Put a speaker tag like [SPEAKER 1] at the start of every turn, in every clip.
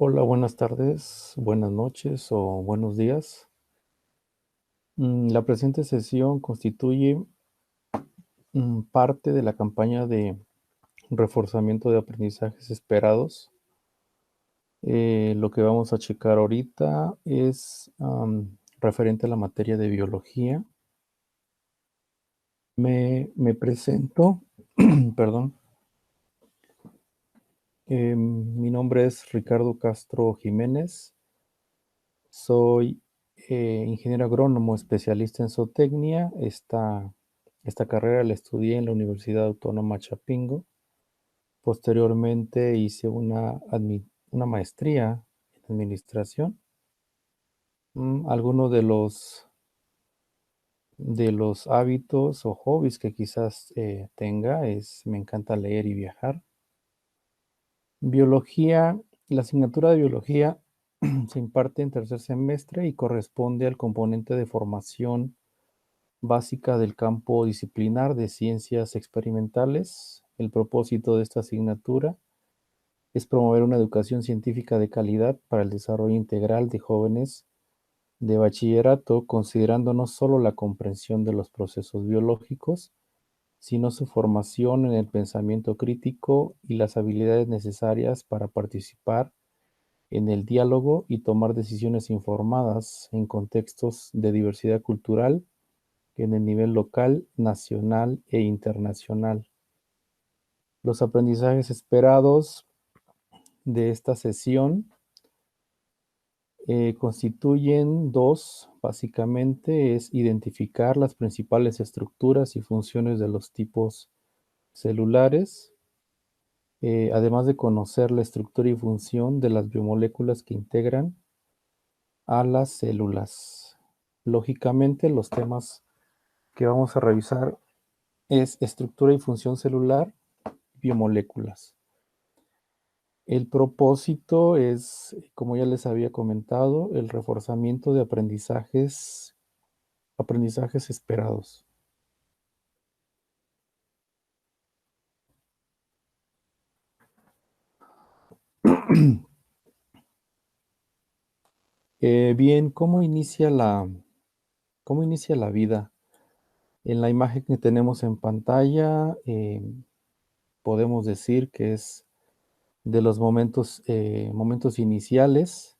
[SPEAKER 1] Hola, buenas tardes, buenas noches o buenos días. La presente sesión constituye parte de la campaña de reforzamiento de aprendizajes esperados. Lo que vamos a checar ahorita es referente a la materia de biología. Me presento, perdón. Mi nombre es Ricardo Castro Jiménez. Soy ingeniero agrónomo especialista en zootecnia. Esta carrera la estudié en la Universidad Autónoma Chapingo. Posteriormente hice una maestría en administración. Algunos de los hábitos o hobbies que quizás tenga me encanta leer y viajar. Biología, la asignatura de biología se imparte en tercer semestre y corresponde al componente de formación básica del campo disciplinar de ciencias experimentales. El propósito de esta asignatura es promover una educación científica de calidad para el desarrollo integral de jóvenes de bachillerato, considerando no solo la comprensión de los procesos biológicos, sino su formación en el pensamiento crítico y las habilidades necesarias para participar en el diálogo y tomar decisiones informadas en contextos de diversidad cultural en el nivel local, nacional e internacional. Los aprendizajes esperados de esta sesión constituyen dos, básicamente, es identificar las principales estructuras y funciones de los tipos celulares, además de conocer la estructura y función de las biomoléculas que integran a las células. Lógicamente, los temas que vamos a revisar es estructura y función celular, biomoléculas. El propósito es, como ya les había comentado, el reforzamiento de aprendizajes esperados. Bien, ¿cómo inicia la vida? En la imagen que tenemos en pantalla, podemos decir que es de los momentos iniciales.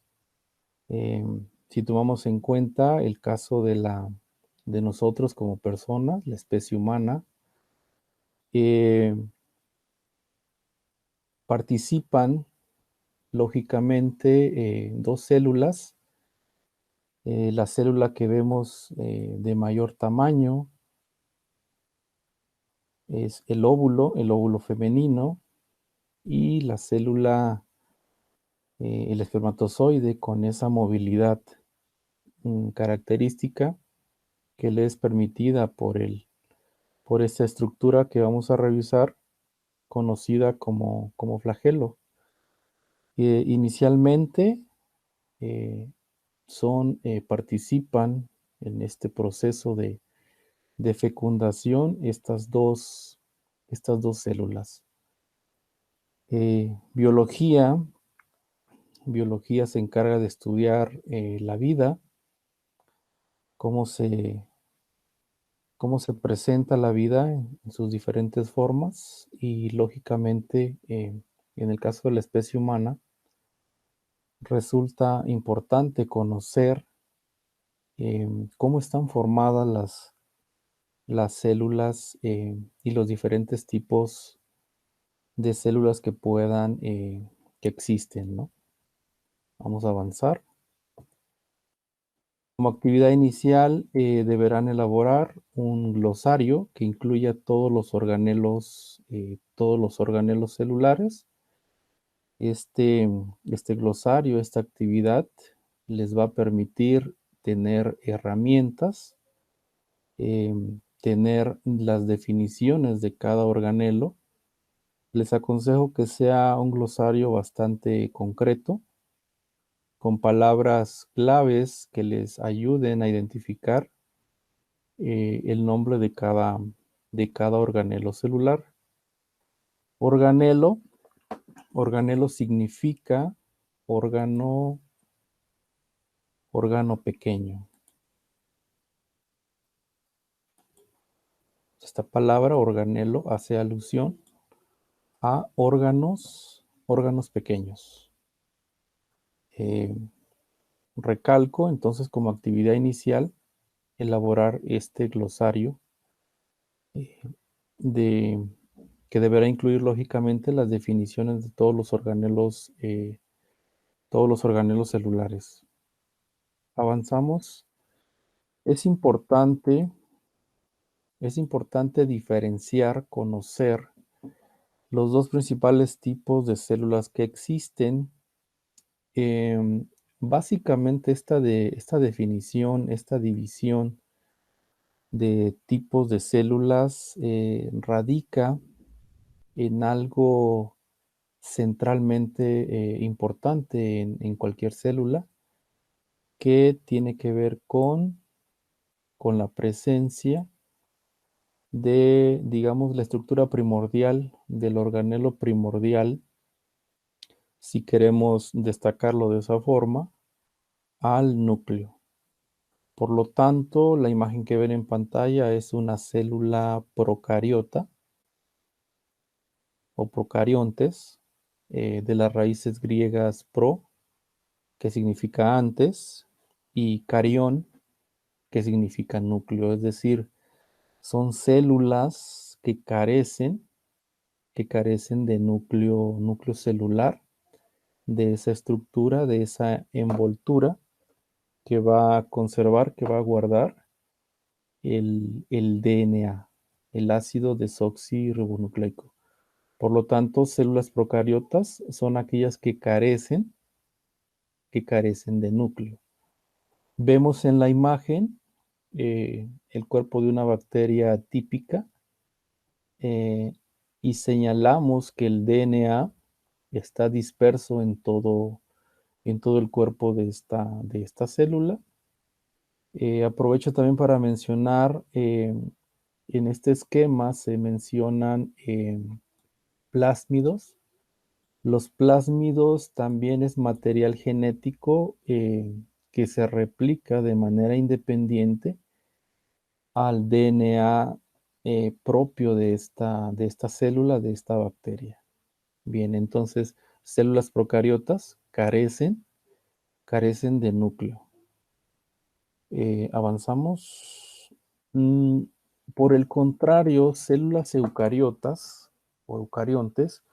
[SPEAKER 1] Si tomamos en cuenta el caso de nosotros como personas, la especie humana, eh, participan lógicamente dos células. La célula que vemos de mayor tamaño es el óvulo femenino, y la célula, el espermatozoide, con esa movilidad característica que le es permitida por esta estructura que vamos a revisar, conocida como flagelo. Inicialmente eh, participan en este proceso de fecundación estas dos células. Biología se encarga de estudiar la vida, cómo se, cómo se presenta la vida en sus diferentes formas, y lógicamente en el caso de la especie humana resulta importante conocer cómo están formadas las células y los diferentes tipos de células que existen, ¿no? Vamos a avanzar. Como actividad inicial, deberán elaborar un glosario que incluya todos los organelos celulares. Este glosario, esta actividad, les va a permitir tener herramientas, tener las definiciones de cada organelo. Les aconsejo que sea un glosario bastante concreto, con palabras claves que les ayuden a identificar el nombre de cada organelo celular. Organelo significa órgano pequeño. Esta palabra organelo hace alusión a órganos pequeños. Recalco entonces como actividad inicial elaborar este glosario de, que deberá incluir lógicamente las definiciones de todos los organelos celulares. Avanzamos. Es importante diferenciar, conocer los dos principales tipos de células que existen. Básicamente esta definición, esta división de tipos de células radica en algo centralmente importante en cualquier célula, que tiene que ver con la presencia de, digamos, la estructura primordial del organelo primordial, si queremos destacarlo de esa forma, al núcleo. Por lo tanto, la imagen que ven en pantalla es una célula procariota o procariontes, de las raíces griegas pro, que significa antes, y carión, que significa núcleo. Es decir, son células que carecen de núcleo celular, de esa estructura, de esa envoltura que va a conservar, que va a guardar el DNA, el ácido desoxirribonucleico. Por lo tanto, células procariotas son aquellas que carecen de núcleo. Vemos en la imagen el cuerpo de una bacteria típica, y señalamos que el DNA está disperso en todo el cuerpo de esta célula. Aprovecho también para mencionar, en este esquema se mencionan plásmidos. Los plásmidos también es material genético que se replica de manera independiente al DNA propio de esta célula, de esta bacteria. Bien, entonces, células procariotas carecen de núcleo. Avanzamos. Mm, por el contrario, células eucariotas o eucariontes,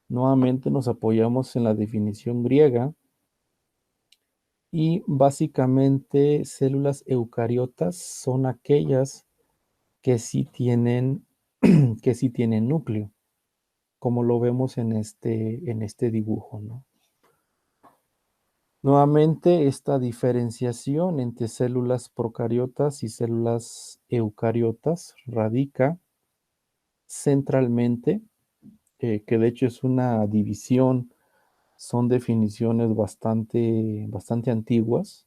[SPEAKER 1] nuevamente nos apoyamos en la definición griega, y básicamente células eucariotas son aquellas que sí tienen, que sí tienen núcleo, como lo vemos en este dibujo, ¿no? Nuevamente, esta diferenciación entre células procariotas y células eucariotas radica centralmente, que de hecho es una división, son definiciones bastante antiguas,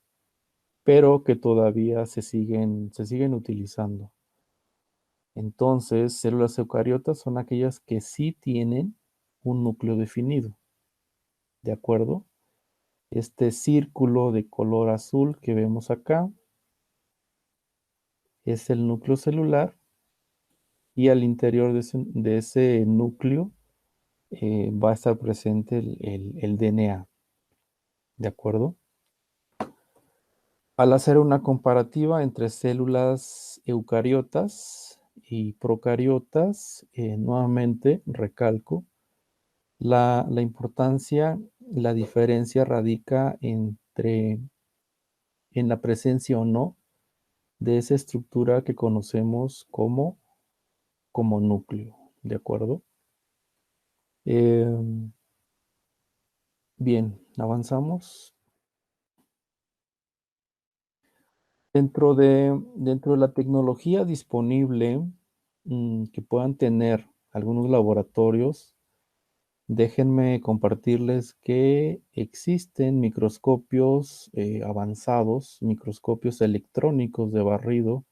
[SPEAKER 1] pero que todavía se siguen utilizando. Entonces, células eucariotas son aquellas que sí tienen un núcleo definido, ¿de acuerdo? Este círculo de color azul que vemos acá es el núcleo celular, y al interior de ese núcleo va a estar presente el DNA, ¿de acuerdo? Al hacer una comparativa entre células eucariotas y procariotas, nuevamente recalco, la importancia, la diferencia radica en la presencia o no de esa estructura que conocemos como núcleo, ¿de acuerdo? Bien, avanzamos. Dentro de la tecnología disponible, que puedan tener algunos laboratorios, déjenme compartirles que existen microscopios avanzados, microscopios electrónicos de barrido,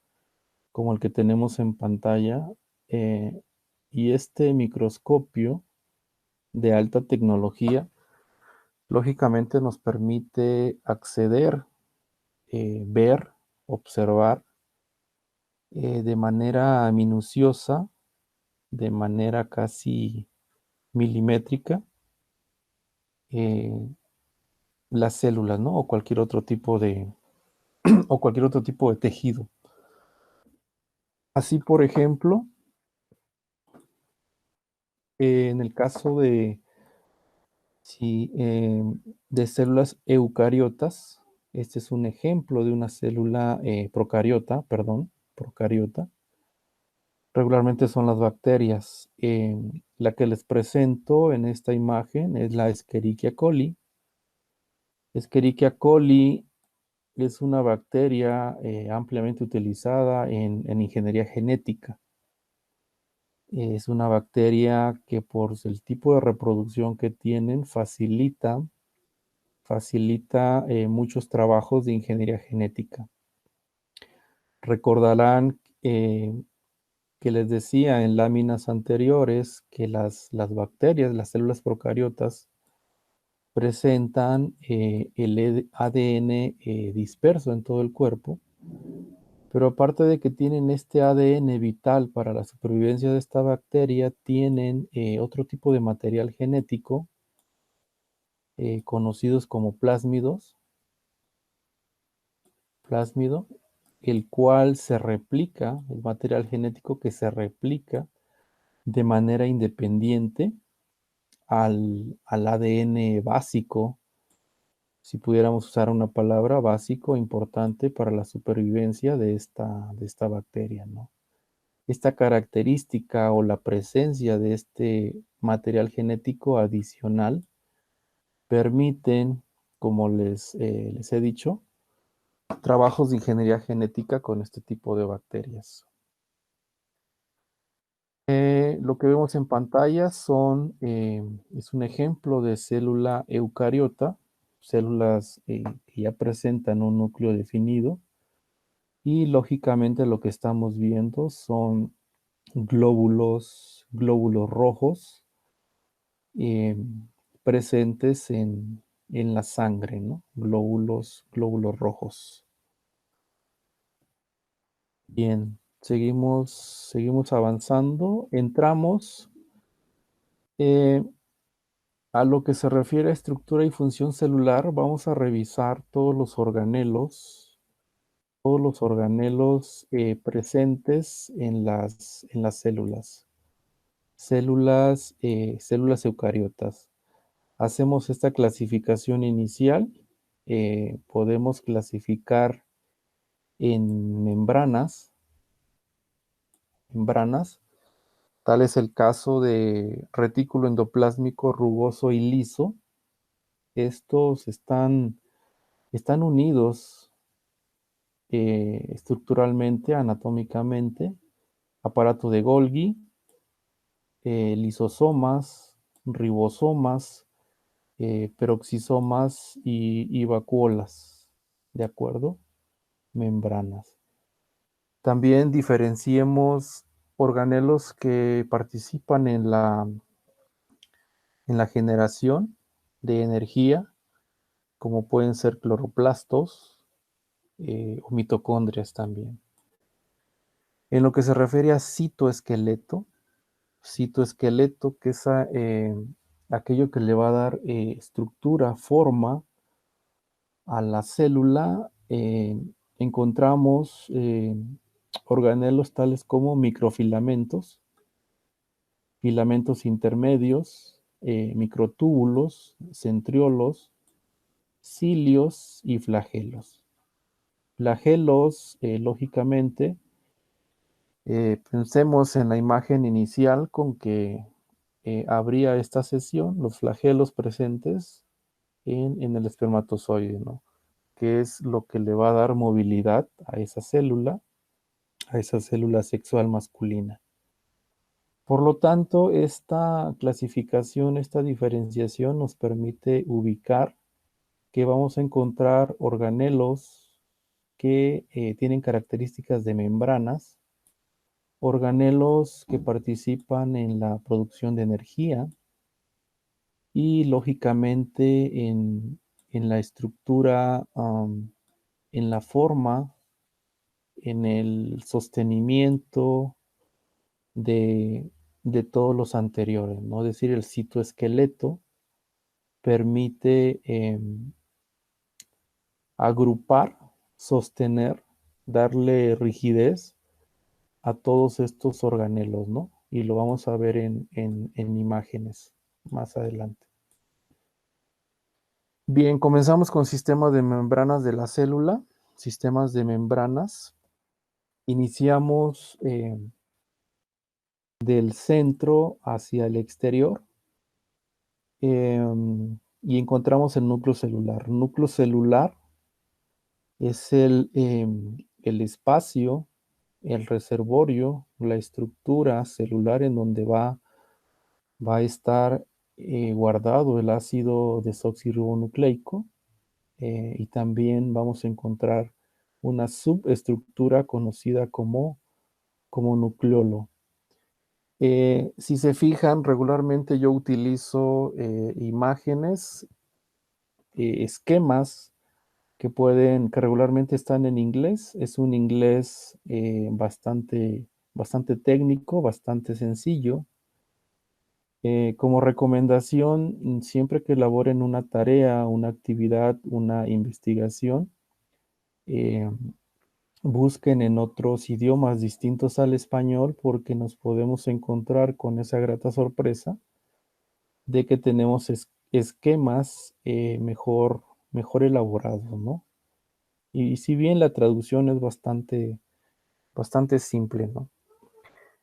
[SPEAKER 1] como el que tenemos en pantalla, y este microscopio de alta tecnología Lógicamente nos permite acceder, ver, observar de manera minuciosa, de manera casi milimétrica, eh, las células, ¿no? O cualquier otro tipo de, o cualquier otro tipo de tejido. Así, por ejemplo, en el caso de, si, de células eucariotas, este es un ejemplo de una célula procariota, perdón, procariota. Regularmente son las bacterias. La que les presento en esta imagen es la Escherichia coli. Escherichia coli es una bacteria ampliamente utilizada en ingeniería genética. Es una bacteria que por el tipo de reproducción que tienen facilita muchos trabajos de ingeniería genética. Recordarán que les decía en láminas anteriores que las bacterias, las células procariotas, presentan el ADN disperso en todo el cuerpo, pero aparte de que tienen este ADN vital para la supervivencia de esta bacteria, tienen otro tipo de material genético conocidos como plásmido, el cual se replica, el material genético que se replica de manera independiente al ADN básico, si pudiéramos usar una palabra básico, importante para la supervivencia de esta bacteria, ¿no? Esta característica o la presencia de este material genético adicional permiten, como les he dicho, trabajos de ingeniería genética con este tipo de bacterias. Lo que vemos en pantalla es un ejemplo de célula eucariota, células que ya presentan un núcleo definido y lógicamente lo que estamos viendo son glóbulos rojos eh, presentes en la sangre, ¿no? Glóbulos rojos. Bien, seguimos avanzando. Entramos eh, a lo que se refiere a estructura y función celular. Vamos a revisar todos los organelos presentes en las células eucariotas. Hacemos esta clasificación inicial. Podemos clasificar en membranas. Tal es el caso de retículo endoplásmico rugoso y liso. Estos están unidos estructuralmente, anatómicamente, aparato de Golgi, lisosomas, ribosomas, peroxisomas y vacuolas, ¿de acuerdo? Membranas. También diferenciemos organelos que participan en la generación de energía, como pueden ser cloroplastos o mitocondrias también. En lo que se refiere a citoesqueleto, que es aquello que le va a dar estructura, forma a la célula, encontramos organelos tales como microfilamentos, filamentos intermedios, microtúbulos, centriolos, cilios y flagelos. Flagelos, lógicamente, pensemos en la imagen inicial con que habría esta sesión, los flagelos presentes en el espermatozoide, ¿no? Que es lo que le va a dar movilidad a esa célula sexual masculina. Por lo tanto, esta clasificación, esta diferenciación nos permite ubicar que vamos a encontrar organelos que tienen características de membranas, organelos que participan en la producción de energía y lógicamente en la estructura, en la forma, en el sostenimiento de, de todos los anteriores, ¿no? Es decir, el citoesqueleto permite agrupar, sostener, darle rigidez a todos estos organelos, ¿no? Y lo vamos a ver en imágenes más adelante. Bien, comenzamos con sistemas de membranas de la célula, sistemas de membranas. Iniciamos del centro hacia el exterior y encontramos el núcleo celular. Núcleo celular es el espacio, el reservorio, la estructura celular en donde va a estar guardado el ácido desoxirribonucleico y también vamos a encontrar una subestructura conocida como nucleolo. Si se fijan, regularmente yo utilizo imágenes, esquemas que regularmente están en inglés. Es un inglés bastante técnico, bastante sencillo. Como recomendación, siempre que elaboren una tarea, una actividad, una investigación, eh, busquen en otros idiomas distintos al español porque nos podemos encontrar con esa grata sorpresa de que tenemos esquemas mejor elaborados, ¿no? Y si bien la traducción es bastante simple, ¿no?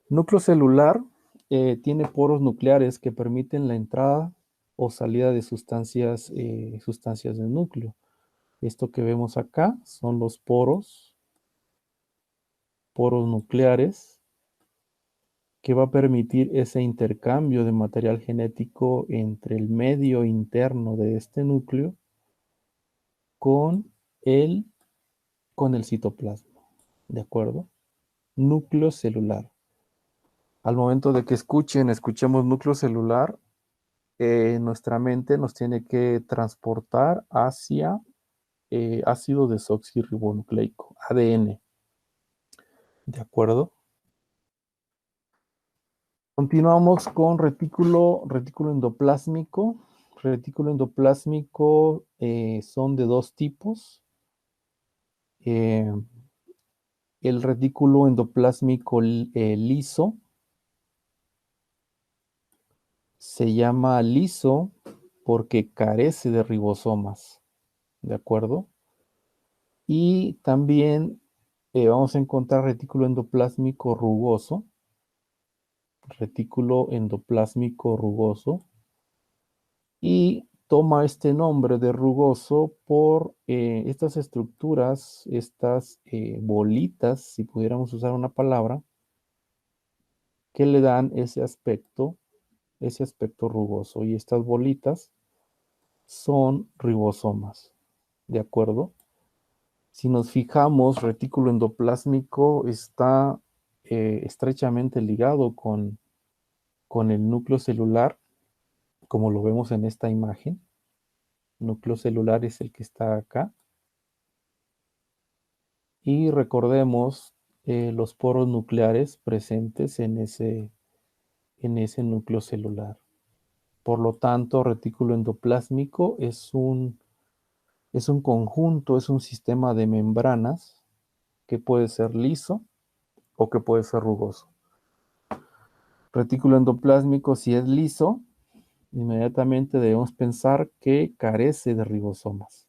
[SPEAKER 1] Núcleo celular tiene poros nucleares que permiten la entrada o salida de sustancias del núcleo. Esto que vemos acá son los poros nucleares, que va a permitir ese intercambio de material genético entre el medio interno de este núcleo con el, con el citoplasma. ¿De acuerdo? Núcleo celular. Al momento de que escuchemos núcleo celular, nuestra mente nos tiene que transportar hacia ácido desoxirribonucleico, ADN. ¿De acuerdo? Continuamos con retículo endoplásmico. Retículo endoplásmico son de dos tipos. Eh, el retículo endoplásmico liso se llama liso porque carece de ribosomas, ¿de acuerdo? Y también vamos a encontrar retículo endoplásmico rugoso, y toma este nombre de rugoso por estas estructuras, estas bolitas, si pudiéramos usar una palabra, que le dan ese aspecto rugoso. Y estas bolitas son ribosomas, ¿de acuerdo? Si nos fijamos, retículo endoplásmico está estrechamente ligado con el núcleo celular, como lo vemos en esta imagen. Núcleo celular es el que está acá. Y recordemos los poros nucleares presentes en ese núcleo celular. Por lo tanto, retículo endoplásmico es un conjunto, es un sistema de membranas que puede ser liso o que puede ser rugoso. Retículo endoplásmico, si es liso, inmediatamente debemos pensar que carece de ribosomas.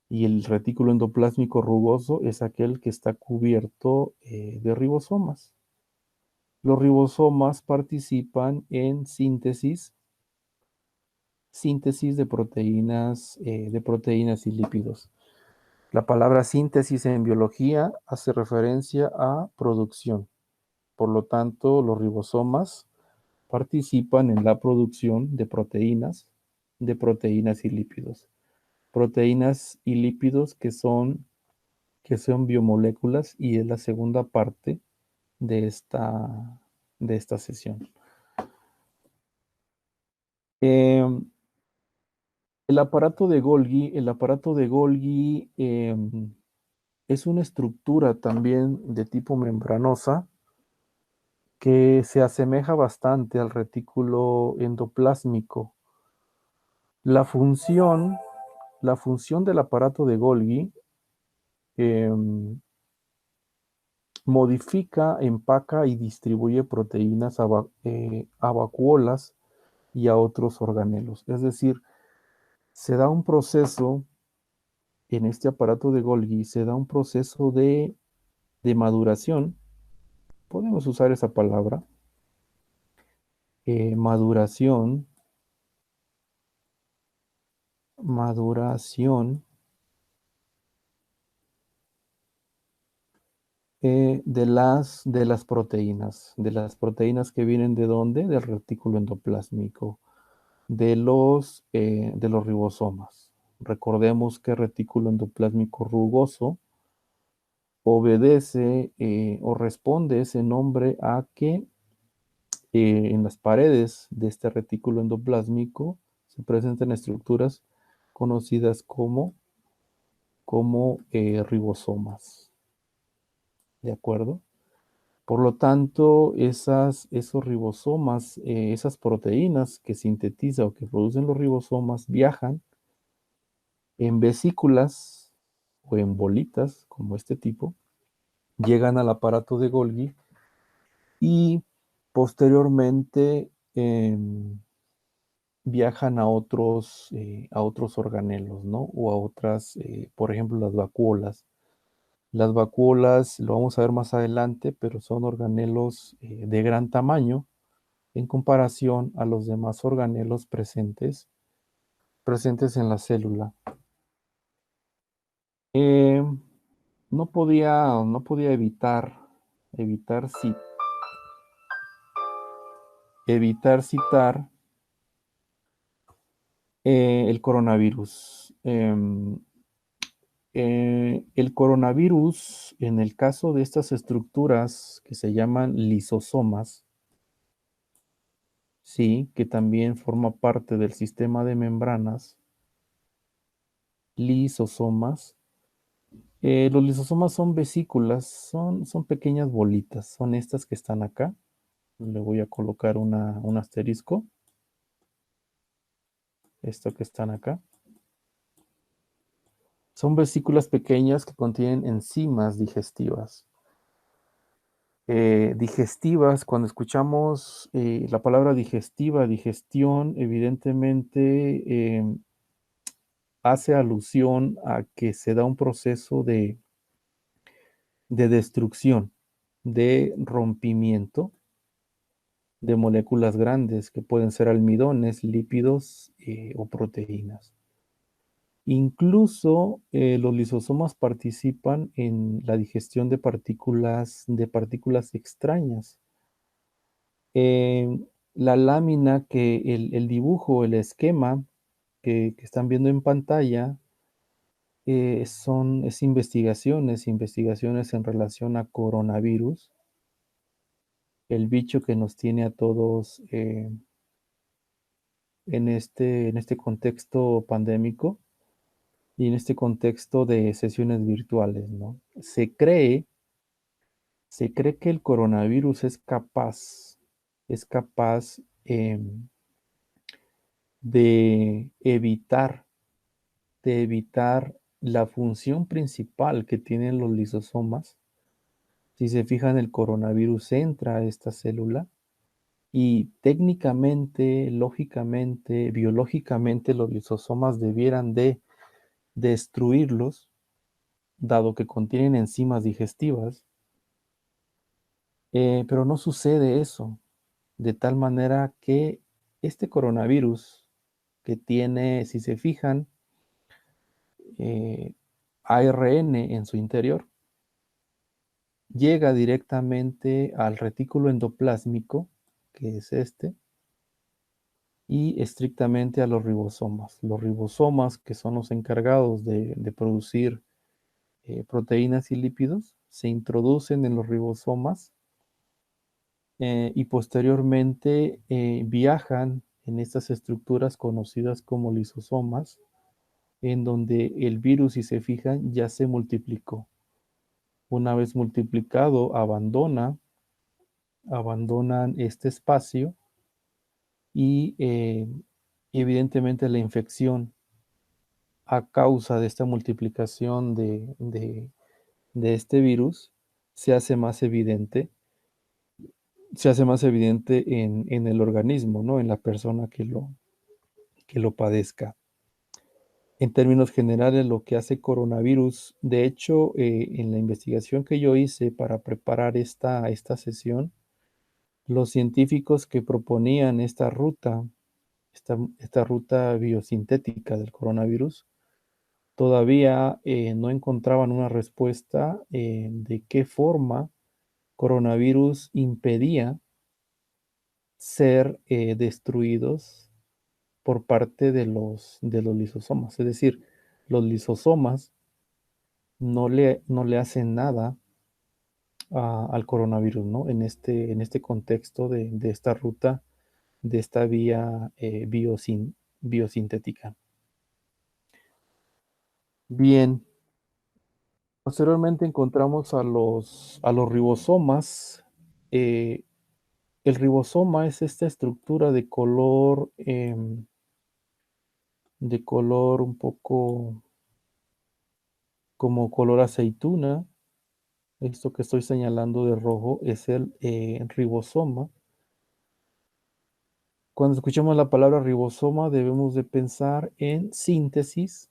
[SPEAKER 1] Y el retículo endoplásmico rugoso es aquel que está cubierto de ribosomas. Los ribosomas participan en síntesis de proteínas y lípidos. La palabra síntesis en biología hace referencia a producción. Por lo tanto, los ribosomas participan en la producción de proteínas y lípidos. Proteínas y lípidos que son biomoléculas, y es la segunda parte de esta sesión. El aparato de Golgi es una estructura también de tipo membranosa que se asemeja bastante al retículo endoplásmico. La función, la función del aparato de Golgi modifica, empaca y distribuye proteínas a vacuolas y a otros organelos. Es decir, se da un proceso en este aparato de Golgi, se da un proceso de maduración, podemos usar esa palabra, maduración, maduración de las proteínas que vienen de dónde? Del retículo endoplásmico, de los ribosomas. Recordemos que el retículo endoplásmico rugoso obedece o responde ese nombre a que en las paredes de este retículo endoplásmico se presentan estructuras conocidas como ribosomas. ¿De acuerdo? Por lo tanto, esos ribosomas, esas proteínas que sintetiza o que producen los ribosomas viajan en vesículas o en bolitas, como este tipo, llegan al aparato de Golgi y posteriormente viajan a otros organelos, ¿no? O a otras, por ejemplo, las vacuolas. Las vacuolas, lo vamos a ver más adelante, pero son organelos de gran tamaño en comparación a los demás organelos presentes en la célula. Eh, no podía evitar citar el coronavirus. El coronavirus, en el caso de estas estructuras que se llaman lisosomas, sí, que también forma parte del sistema de membranas, lisosomas. Los lisosomas son vesículas, son pequeñas bolitas, son estas que están acá. Le voy a colocar un asterisco, esto que están acá. Son vesículas pequeñas que contienen enzimas digestivas. Digestivas, cuando escuchamos la palabra digestiva, digestión, evidentemente hace alusión a que se da un proceso de destrucción, de rompimiento de moléculas grandes que pueden ser almidones, lípidos o proteínas. Incluso los lisosomas participan en la digestión de partículas extrañas. La lámina el dibujo, el esquema que están viendo en pantalla es investigaciones en relación a coronavirus, el bicho que nos tiene a todos en este contexto pandémico y en este contexto de sesiones virtuales, ¿no? Se cree que el coronavirus es capaz de evitar la función principal que tienen los lisosomas. Si se fijan, el coronavirus entra a esta célula y técnicamente, lógicamente, biológicamente, los lisosomas debieran de destruirlos, dado que contienen enzimas digestivas, pero no sucede eso, de tal manera que este coronavirus que tiene, si se fijan, eh, ARN en su interior, llega directamente al retículo endoplásmico, que es este, y estrictamente a los ribosomas. Los ribosomas, que son los encargados de producir proteínas y lípidos, se introducen en los ribosomas y posteriormente viajan en estas estructuras conocidas como lisosomas, en donde el virus, si se fijan, ya se multiplicó. Una vez multiplicado, abandonan este espacio y evidentemente la infección a causa de esta multiplicación de este virus se hace más evidente, en el organismo, ¿no? En la persona que lo padezca. En términos generales, lo que hace coronavirus, de hecho, en la investigación que yo hice para preparar esta sesión, los científicos que proponían esta ruta biosintética del coronavirus, todavía no encontraban una respuesta de qué forma coronavirus impedía ser destruidos por parte de los lisosomas. Es decir, los lisosomas no le hacen nada al coronavirus, ¿no? En este contexto de esta ruta, de esta vía biosintética. Bien, posteriormente encontramos a los ribosomas. Eh, el ribosoma es esta estructura de color un poco como color aceituna. Esto que estoy señalando de rojo es el ribosoma. Cuando escuchamos la palabra ribosoma debemos de pensar en síntesis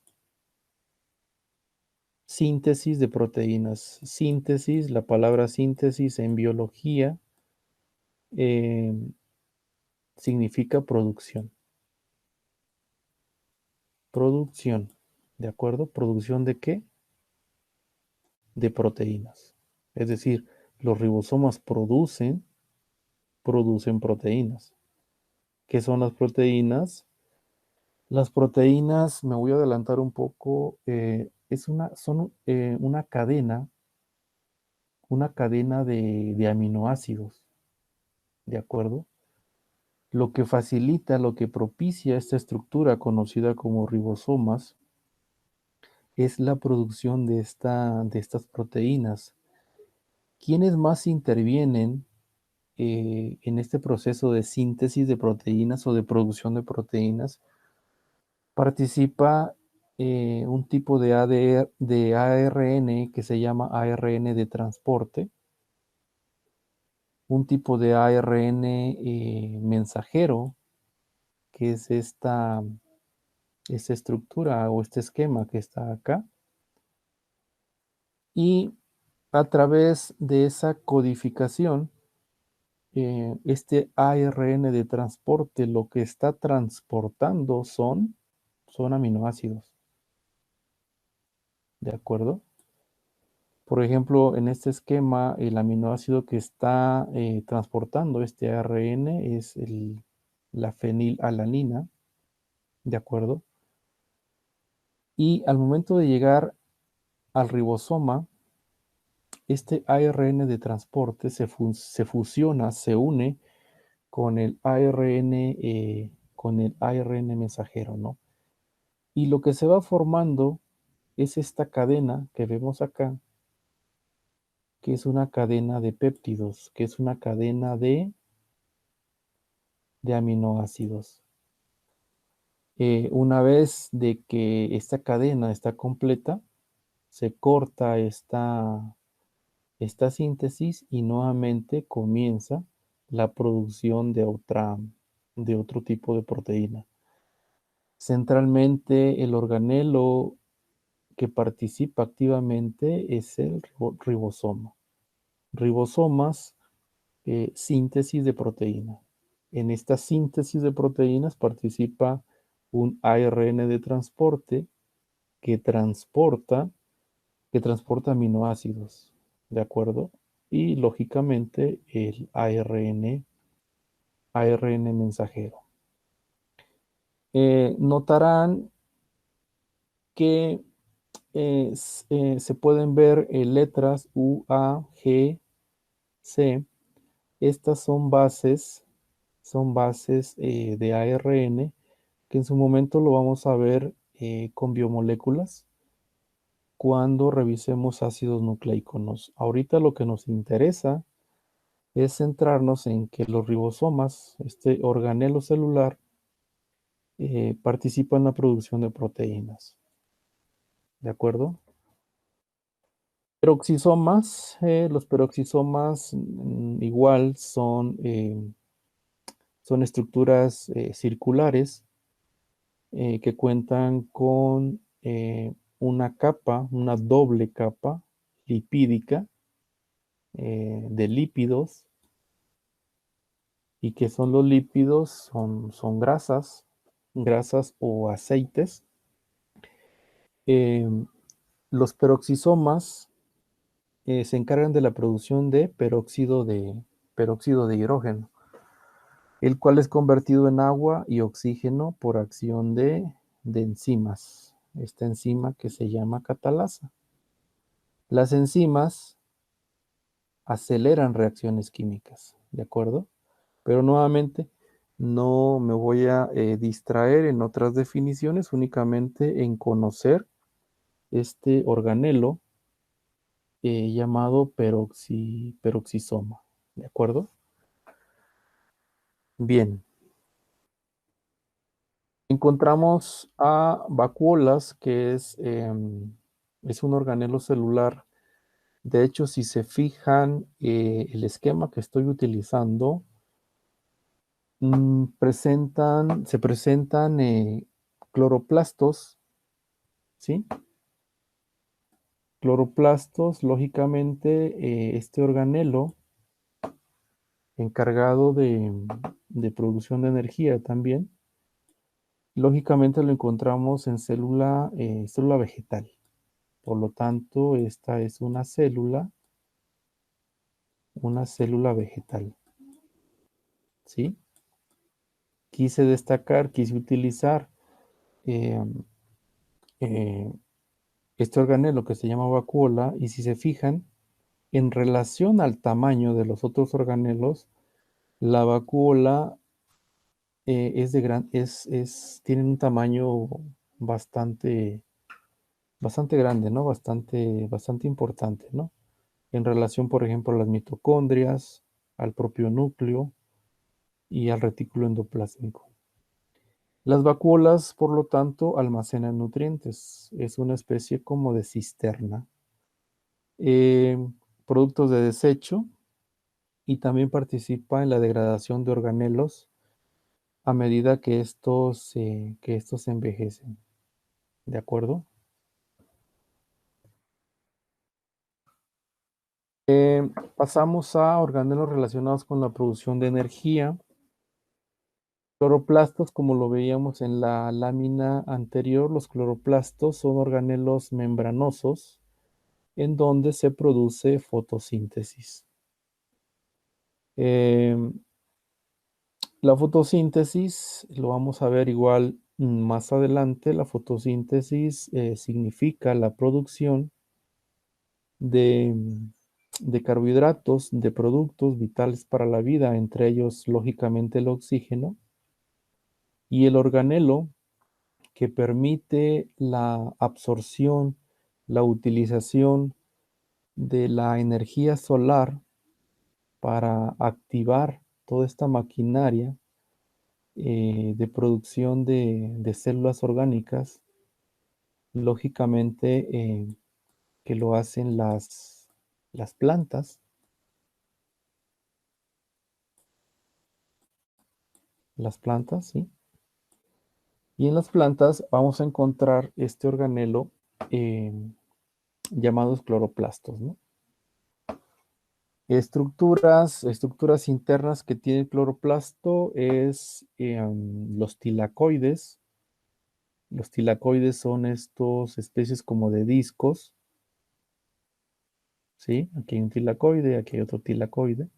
[SPEAKER 1] de proteínas. Síntesis, la palabra síntesis en biología eh, significa producción. Producción, ¿de acuerdo? ¿Producción de qué? De proteínas. Es decir, los ribosomas producen proteínas. ¿Qué son las proteínas? Las proteínas, me voy a adelantar un poco, son una cadena de aminoácidos, ¿de acuerdo? Lo que facilita, lo que propicia esta estructura conocida como ribosomas es la producción de estas proteínas. ¿Quiénes más intervienen en este proceso de síntesis de proteínas o de producción de proteínas? Participa un tipo de ARN que se llama ARN de transporte, un tipo de ARN mensajero, que es esta estructura o este esquema que está acá, y a través de esa codificación, este ARN de transporte lo que está transportando son aminoácidos, ¿de acuerdo? Por ejemplo, en este esquema, el aminoácido que está transportando este ARN es la fenilalanina, ¿de acuerdo? Y al momento de llegar al ribosoma, este ARN de transporte se fusiona, se une con el ARN mensajero, ¿no? Y lo que se va formando es esta cadena que vemos acá, que es una cadena de péptidos, que es una cadena de aminoácidos. Una vez de que esta cadena está completa, se corta esta síntesis y nuevamente comienza la producción de otro tipo de proteína. Centralmente, el organelo que participa activamente es el ribosoma. Ribosomas, síntesis de proteína. En esta síntesis de proteínas participa un ARN de transporte que transporta, que transporta aminoácidos, ¿de acuerdo? Y lógicamente el ARN mensajero. Notarán que se pueden ver letras U, A, G, C. Estas son bases son bases de ARN, que en su momento lo vamos a ver con biomoléculas cuando revisemos ácidos nucleíconos. Ahorita lo que nos interesa es centrarnos en que los ribosomas, este organelo celular, participa en la producción de proteínas. ¿De acuerdo? Peroxisomas, los peroxisomas igual son estructuras circulares que cuentan con una capa, una doble capa lipídica de lípidos. ¿Y qué son los lípidos? Son grasas, grasas o aceites. Los peroxisomas se encargan de la producción de peróxido de hidrógeno, el cual es convertido en agua y oxígeno por acción de enzimas. Esta enzima que se llama catalasa. Las enzimas aceleran reacciones químicas, ¿de acuerdo? Pero nuevamente, no me voy a distraer en otras definiciones, únicamente en conocer este organelo llamado peroxisoma, ¿de acuerdo? Bien, encontramos a vacuolas, que es un organelo celular. De hecho, si se fijan, el esquema que estoy utilizando, se presentan cloroplastos, ¿sí? Cloroplastos, lógicamente, este organelo encargado de producción de energía también, lógicamente lo encontramos en célula vegetal. Por lo tanto, esta es una célula vegetal, ¿sí? Quise utilizar eh, eh, este organelo que se llama vacuola, y si se fijan, en relación al tamaño de los otros organelos, la vacuola tienen un tamaño bastante, bastante grande, ¿no? Bastante importante, ¿no? En relación, por ejemplo, a las mitocondrias, al propio núcleo y al retículo endoplásmico. Las vacuolas, por lo tanto, almacenan nutrientes. Es una especie como de cisterna. Eh, Productos de desecho, y también participa en la degradación de organelos a medida que estos envejecen. ¿De acuerdo? Pasamos a organelos relacionados con la producción de energía. Cloroplastos, como lo veíamos en la lámina anterior, los cloroplastos son organelos membranosos en donde se produce fotosíntesis. Eh, la fotosíntesis, lo vamos a ver igual más adelante, la fotosíntesis significa la producción de, de carbohidratos, de productos vitales para la vida, entre ellos, lógicamente, el oxígeno, y el organelo que permite la absorción, la utilización de la energía solar para activar toda esta maquinaria de producción de células orgánicas, lógicamente que lo hacen las plantas. Las plantas, ¿sí? Y en las plantas vamos a encontrar este organelo eh, llamados cloroplastos, ¿no? Estructuras internas que tiene el cloroplasto es los tilacoides. Los tilacoides son estos especies como de discos, ¿sí? Aquí hay un tilacoide, aquí hay otro tilacoide.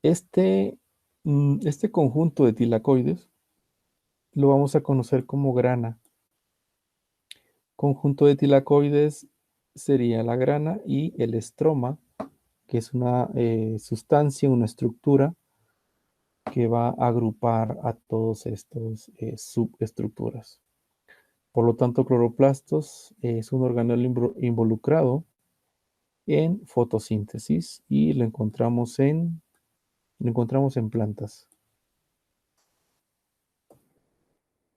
[SPEAKER 1] Este, este conjunto de tilacoides lo vamos a conocer como grana. Conjunto de tilacoides sería la grana, y el estroma, que es una sustancia, una estructura que va a agrupar a todos estos subestructuras. Por lo tanto, cloroplastos es un organelo involucrado en fotosíntesis y lo encontramos en plantas.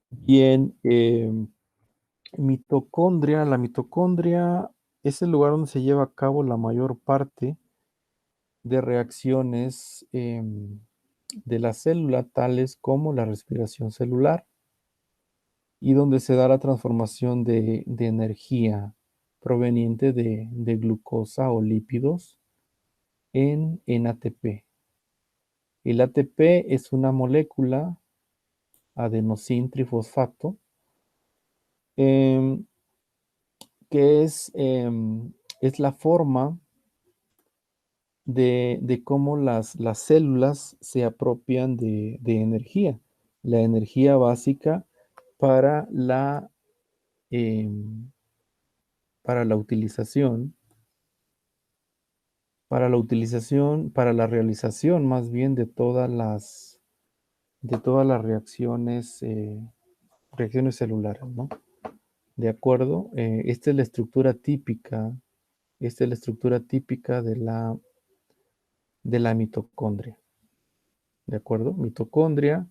[SPEAKER 1] Bien, la mitocondria es el lugar donde se lleva a cabo la mayor parte de reacciones de la célula, tales como la respiración celular, y donde se da la transformación de energía proveniente de glucosa o lípidos en ATP. El ATP es una molécula adenosín trifosfato em, que es la forma de cómo las células se apropian de energía, la energía básica para la, em, para la utilización, para la realización más bien de todas las reacciones celulares, ¿no? ¿De acuerdo? Esta es la estructura típica de la mitocondria. ¿De acuerdo? Mitocondria,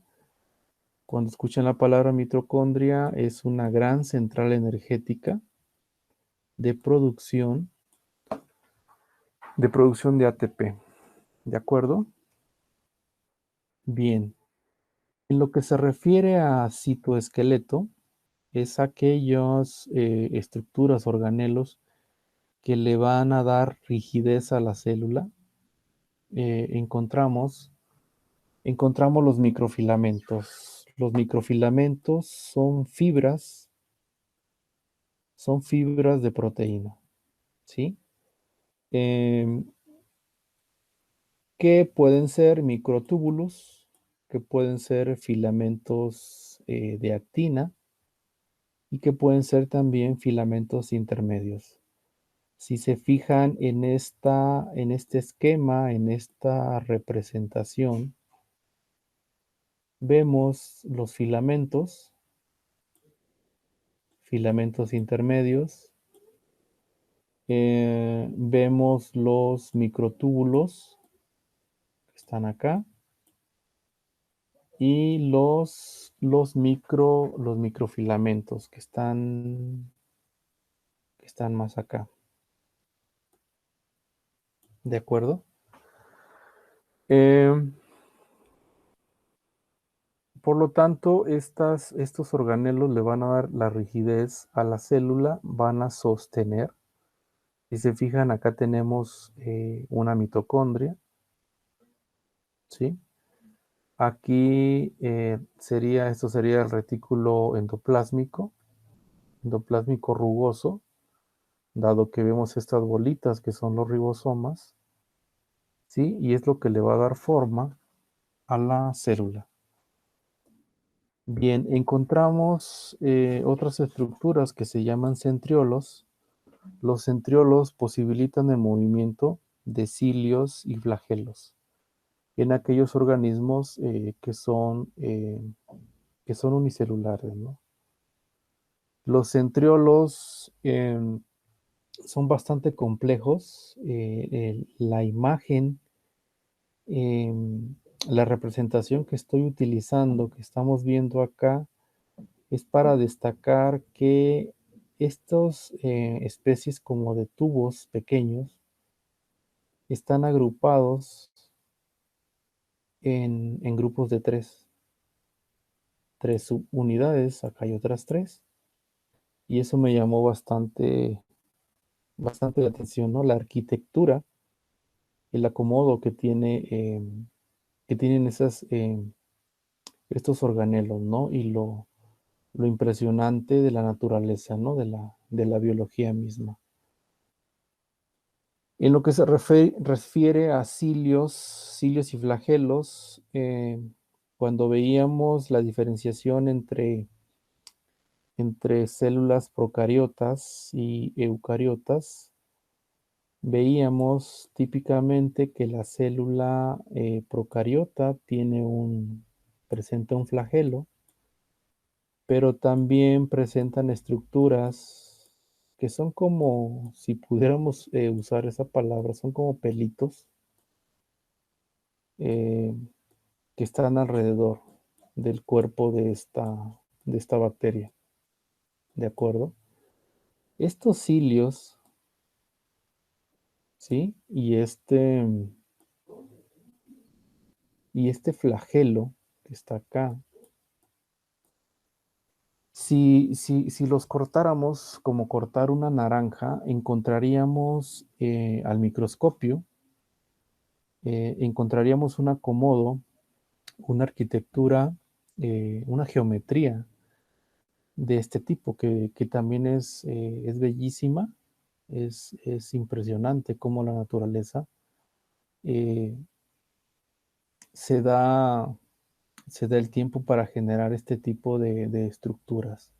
[SPEAKER 1] cuando escuchan la palabra mitocondria, es una gran central energética de producción de ATP. ¿De acuerdo? Bien. En lo que se refiere a citoesqueleto, es aquellas estructuras, organelos que le van a dar rigidez a la célula. Encontramos los microfilamentos. Los microfilamentos son fibras de proteína, ¿sí? Em, que pueden ser microtúbulos, que pueden ser filamentos de actina y que pueden ser también filamentos intermedios. Si se fijan en este esquema, en esta representación, vemos los filamentos intermedios, vemos los microtúbulos que están acá y los microfilamentos que están más acá. ¿De acuerdo? Por lo tanto, estos organelos le van a dar la rigidez a la célula, van a sostener. Si se fijan, acá tenemos una mitocondria, ¿sí? Aquí esto sería el retículo endoplásmico rugoso, dado que vemos estas bolitas que son los ribosomas, ¿sí? Y es lo que le va a dar forma a la célula. Bien, encontramos otras estructuras que se llaman centriolos. Los centriolos posibilitan el movimiento de cilios y flagelos en aquellos organismos que son unicelulares, ¿no? Los centriolos son bastante complejos. La imagen, la representación que estoy utilizando, que estamos viendo acá, es para destacar que estas especies como de tubos pequeños están agrupados en grupos de tres subunidades. Acá hay otras tres. Y eso me llamó bastante la atención, ¿no? La arquitectura, el acomodo que tienen estos organelos, ¿no? Y lo impresionante de la naturaleza, ¿no? De la biología misma. En lo que se refiere a cilios y flagelos, cuando veíamos la diferenciación entre células procariotas y eucariotas, veíamos típicamente que la célula procariota presenta un flagelo, pero también presentan estructuras que son como, si pudiéramos usar esa palabra, son como pelitos eh, que están alrededor del cuerpo de esta bacteria. ¿De acuerdo? Estos cilios, ¿sí? Y este flagelo que está acá, si los cortáramos como cortar una naranja, encontraríamos al microscopio, encontraríamos un acomodo, una arquitectura, una geometría de este tipo, que también es bellísima, es impresionante cómo la naturaleza eh, se da, se da el tiempo para generar este tipo de estructuras.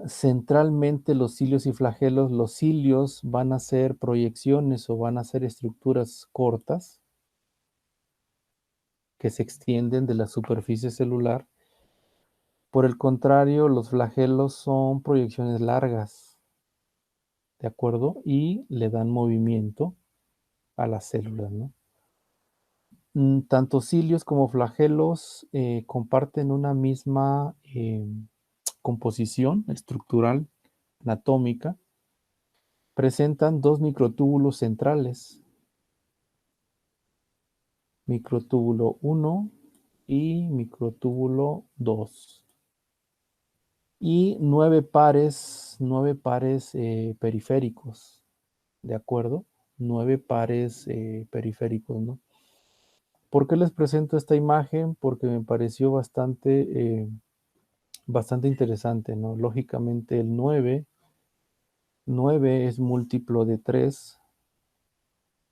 [SPEAKER 1] Centralmente los cilios y flagelos, los cilios van a ser proyecciones o van a ser estructuras cortas que se extienden de la superficie celular. Por el contrario, los flagelos son proyecciones largas, ¿de acuerdo? Y le dan movimiento a las células, ¿no? Tanto cilios como flagelos comparten una misma composición estructural anatómica. Presentan dos microtúbulos centrales, microtúbulo 1 y microtúbulo 2. Y nueve pares periféricos, ¿de acuerdo? Nueve pares periféricos, ¿no? ¿Por qué les presento esta imagen? Porque me pareció bastante interesante, ¿no? Lógicamente el 9 es múltiplo de 3,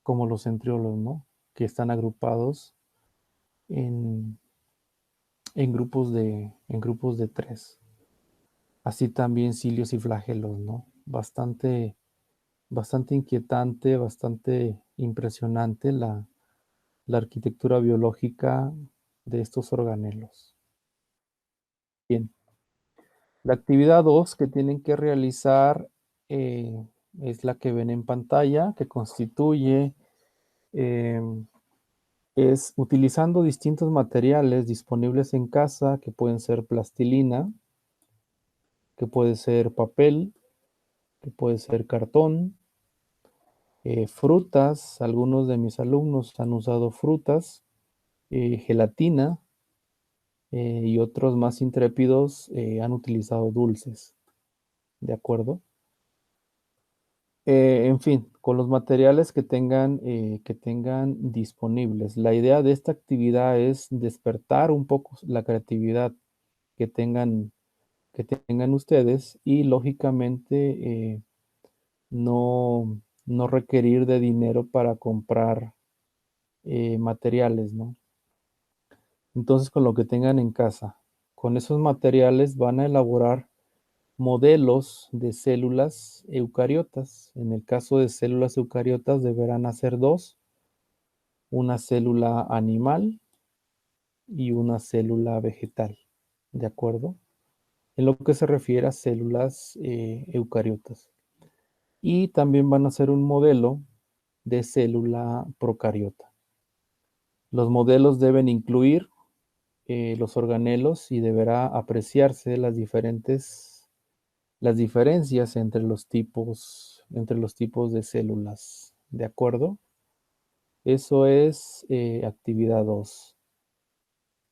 [SPEAKER 1] como los centriolos, ¿no? Que están agrupados en, en grupos de 3. Así también cilios y flagelos, ¿no? Bastante inquietante, bastante impresionante la arquitectura biológica de estos organelos. Bien, la actividad 2 que tienen que realizar eh, es la que ven en pantalla, que constituye, eh, es utilizando distintos materiales disponibles en casa, que pueden ser plastilina, que puede ser papel, que puede ser cartón, frutas. Algunos de mis alumnos han usado frutas, gelatina, y otros más intrépidos han utilizado dulces, ¿de acuerdo? En fin, con los materiales que tengan disponibles. La idea de esta actividad es despertar un poco la creatividad que tengan, que tengan ustedes y lógicamente no requerir de dinero para comprar materiales, ¿no? Entonces, con lo que tengan en casa, con esos materiales van a elaborar modelos de células eucariotas. En el caso de células eucariotas deberán hacer dos, una célula animal y una célula vegetal, ¿de acuerdo? En lo que se refiere a células eucariotas. Y también van a hacer un modelo de célula procariota. Los modelos deben incluir los organelos y deberá apreciarse las diferencias entre los tipos de células, ¿de acuerdo? Eso es actividad 2.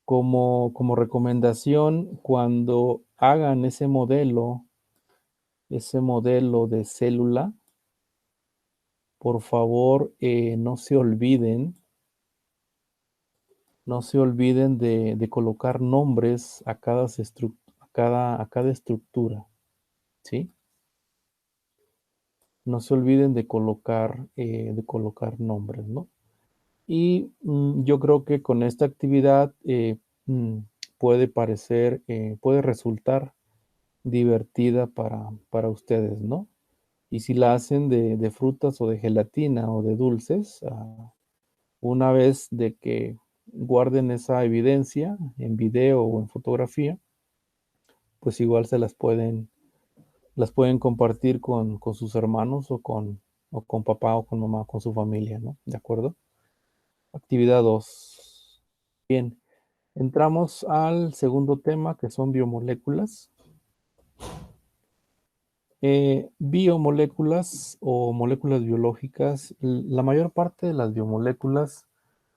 [SPEAKER 1] Como recomendación, cuando hagan ese modelo de célula, por favor, no se olviden de colocar nombres a a cada estructura, ¿sí? No se olviden de colocar nombres, ¿no? Y yo creo que con esta actividad mm, puede resultar divertida para ustedes, ¿no? Y si la hacen de frutas o de gelatina o de dulces, una vez de que guarden esa evidencia en video o en fotografía, pues igual las pueden compartir con sus hermanos o con papá o con mamá, con su familia, ¿no? ¿De acuerdo? Actividad 2. Bien, entramos al segundo tema, que son biomoléculas. Biomoléculas o moléculas biológicas, la mayor parte de las biomoléculas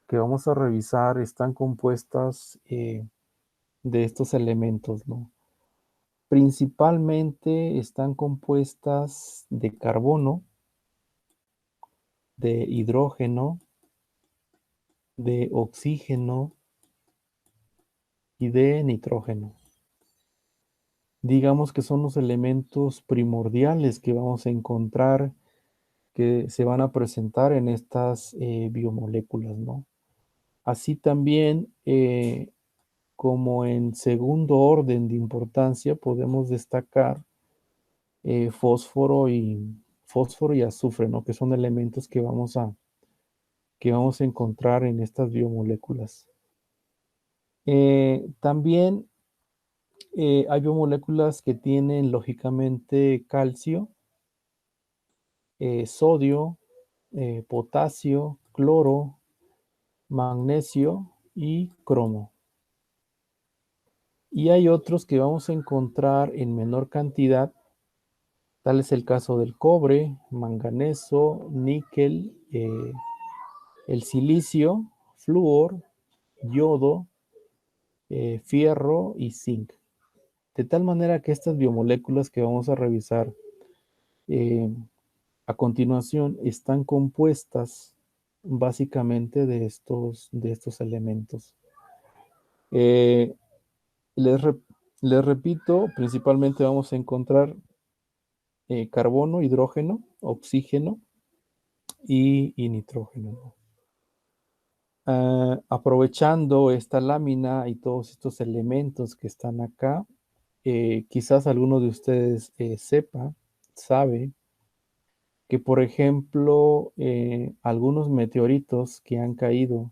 [SPEAKER 1] que vamos a revisar están compuestas de estos elementos, ¿no? Principalmente están compuestas de carbono, de hidrógeno, de oxígeno y de nitrógeno. Digamos que son los elementos primordiales que vamos a encontrar, que se van a presentar en estas biomoléculas, ¿no? Así también, como en segundo orden de importancia, podemos destacar fósforo y azufre, ¿no? Que son elementos que vamos a encontrar en estas biomoléculas. También hay biomoléculas que tienen lógicamente calcio, sodio, potasio, cloro, magnesio y cromo. Y hay otros que vamos a encontrar en menor cantidad. Tal es el caso del cobre, manganeso, níquel, el silicio, flúor, yodo, fierro y zinc. De tal manera que estas biomoléculas que vamos a revisar eh, a continuación están compuestas básicamente de estos elementos. Eh, les, re, les repito, principalmente vamos a encontrar carbono, hidrógeno, oxígeno y nitrógeno. Aprovechando esta lámina y todos estos elementos que están acá, quizás alguno de ustedes sabe que, por ejemplo, algunos meteoritos que han caído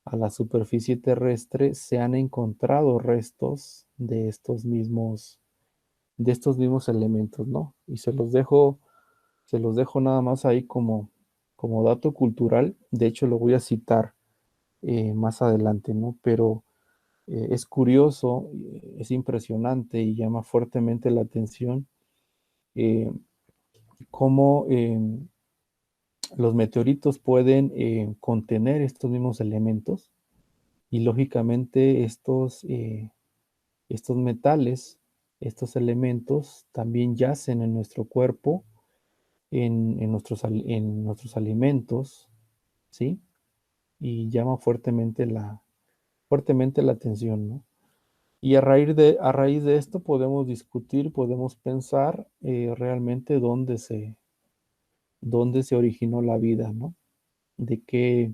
[SPEAKER 1] a la superficie terrestre se han encontrado restos de estos mismos elementos, ¿no? Y se los dejo nada más ahí como dato cultural. De hecho, lo voy a citar más adelante, ¿no? Pero es curioso, es impresionante y llama fuertemente la atención eh, cómo los meteoritos pueden contener estos mismos elementos y lógicamente estos metales, estos elementos también yacen en nuestro cuerpo, en nuestros alimentos, ¿sí? Y llama fuertemente la atención, ¿no? Y a raíz de esto podemos discutir, podemos pensar realmente dónde se originó la vida, ¿no? De qué,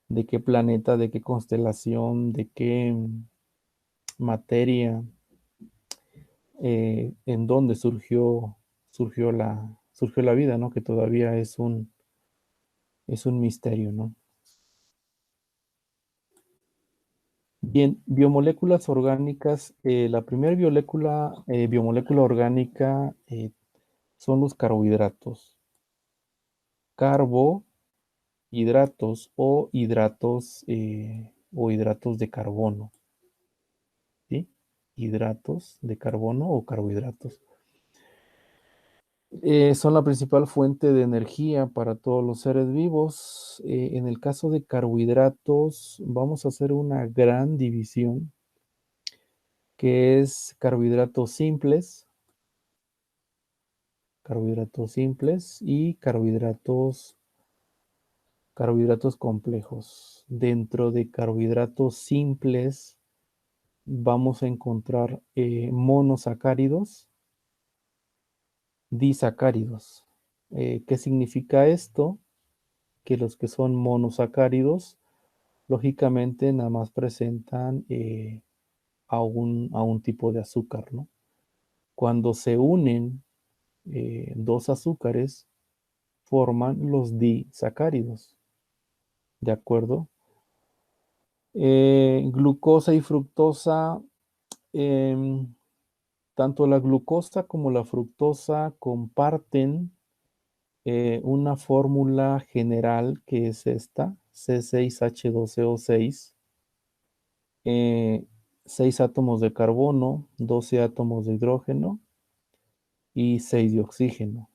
[SPEAKER 1] de qué planeta, de qué constelación, de qué materia, en dónde surgió la vida, ¿no? Que todavía es un misterio, ¿no? Bien, biomoléculas orgánicas. La primera biomolécula orgánica son los carbohidratos. Carbohidratos o hidratos de carbono, ¿sí? Hidratos de carbono o carbohidratos. Son la principal fuente de energía para todos los seres vivos. En el caso de carbohidratos, vamos a hacer una gran división, que es carbohidratos simples y carbohidratos complejos. Dentro de carbohidratos simples vamos a encontrar monosacáridos, disacáridos. ¿Qué significa esto? Que los que son monosacáridos, lógicamente nada más presentan a un tipo de azúcar, ¿no? Cuando se unen dos azúcares forman los disacáridos, ¿de acuerdo? Glucosa y fructosa, em, tanto la glucosa como la fructosa comparten una fórmula general que es esta, C6H12O6, 6 átomos de carbono, 12 átomos de hidrógeno y 6 de oxígeno.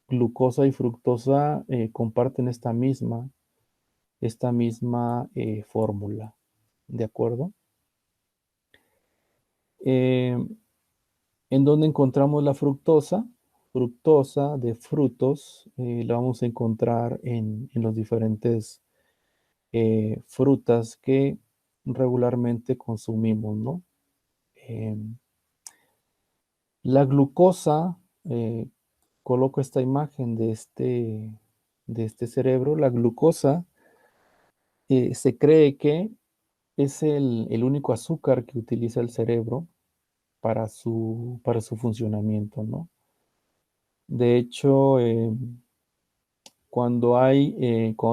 [SPEAKER 1] Glucosa y fructosa comparten esta misma fórmula, ¿de acuerdo? Eh, ¿En dónde encontramos la fructosa? Fructosa de frutos la vamos a encontrar en los diferentes frutas que regularmente consumimos, ¿no? Em, la glucosa, coloco esta imagen de este cerebro. La glucosa se cree que es el único azúcar que utiliza el cerebro para su funcionamiento, ¿no? De hecho, cuando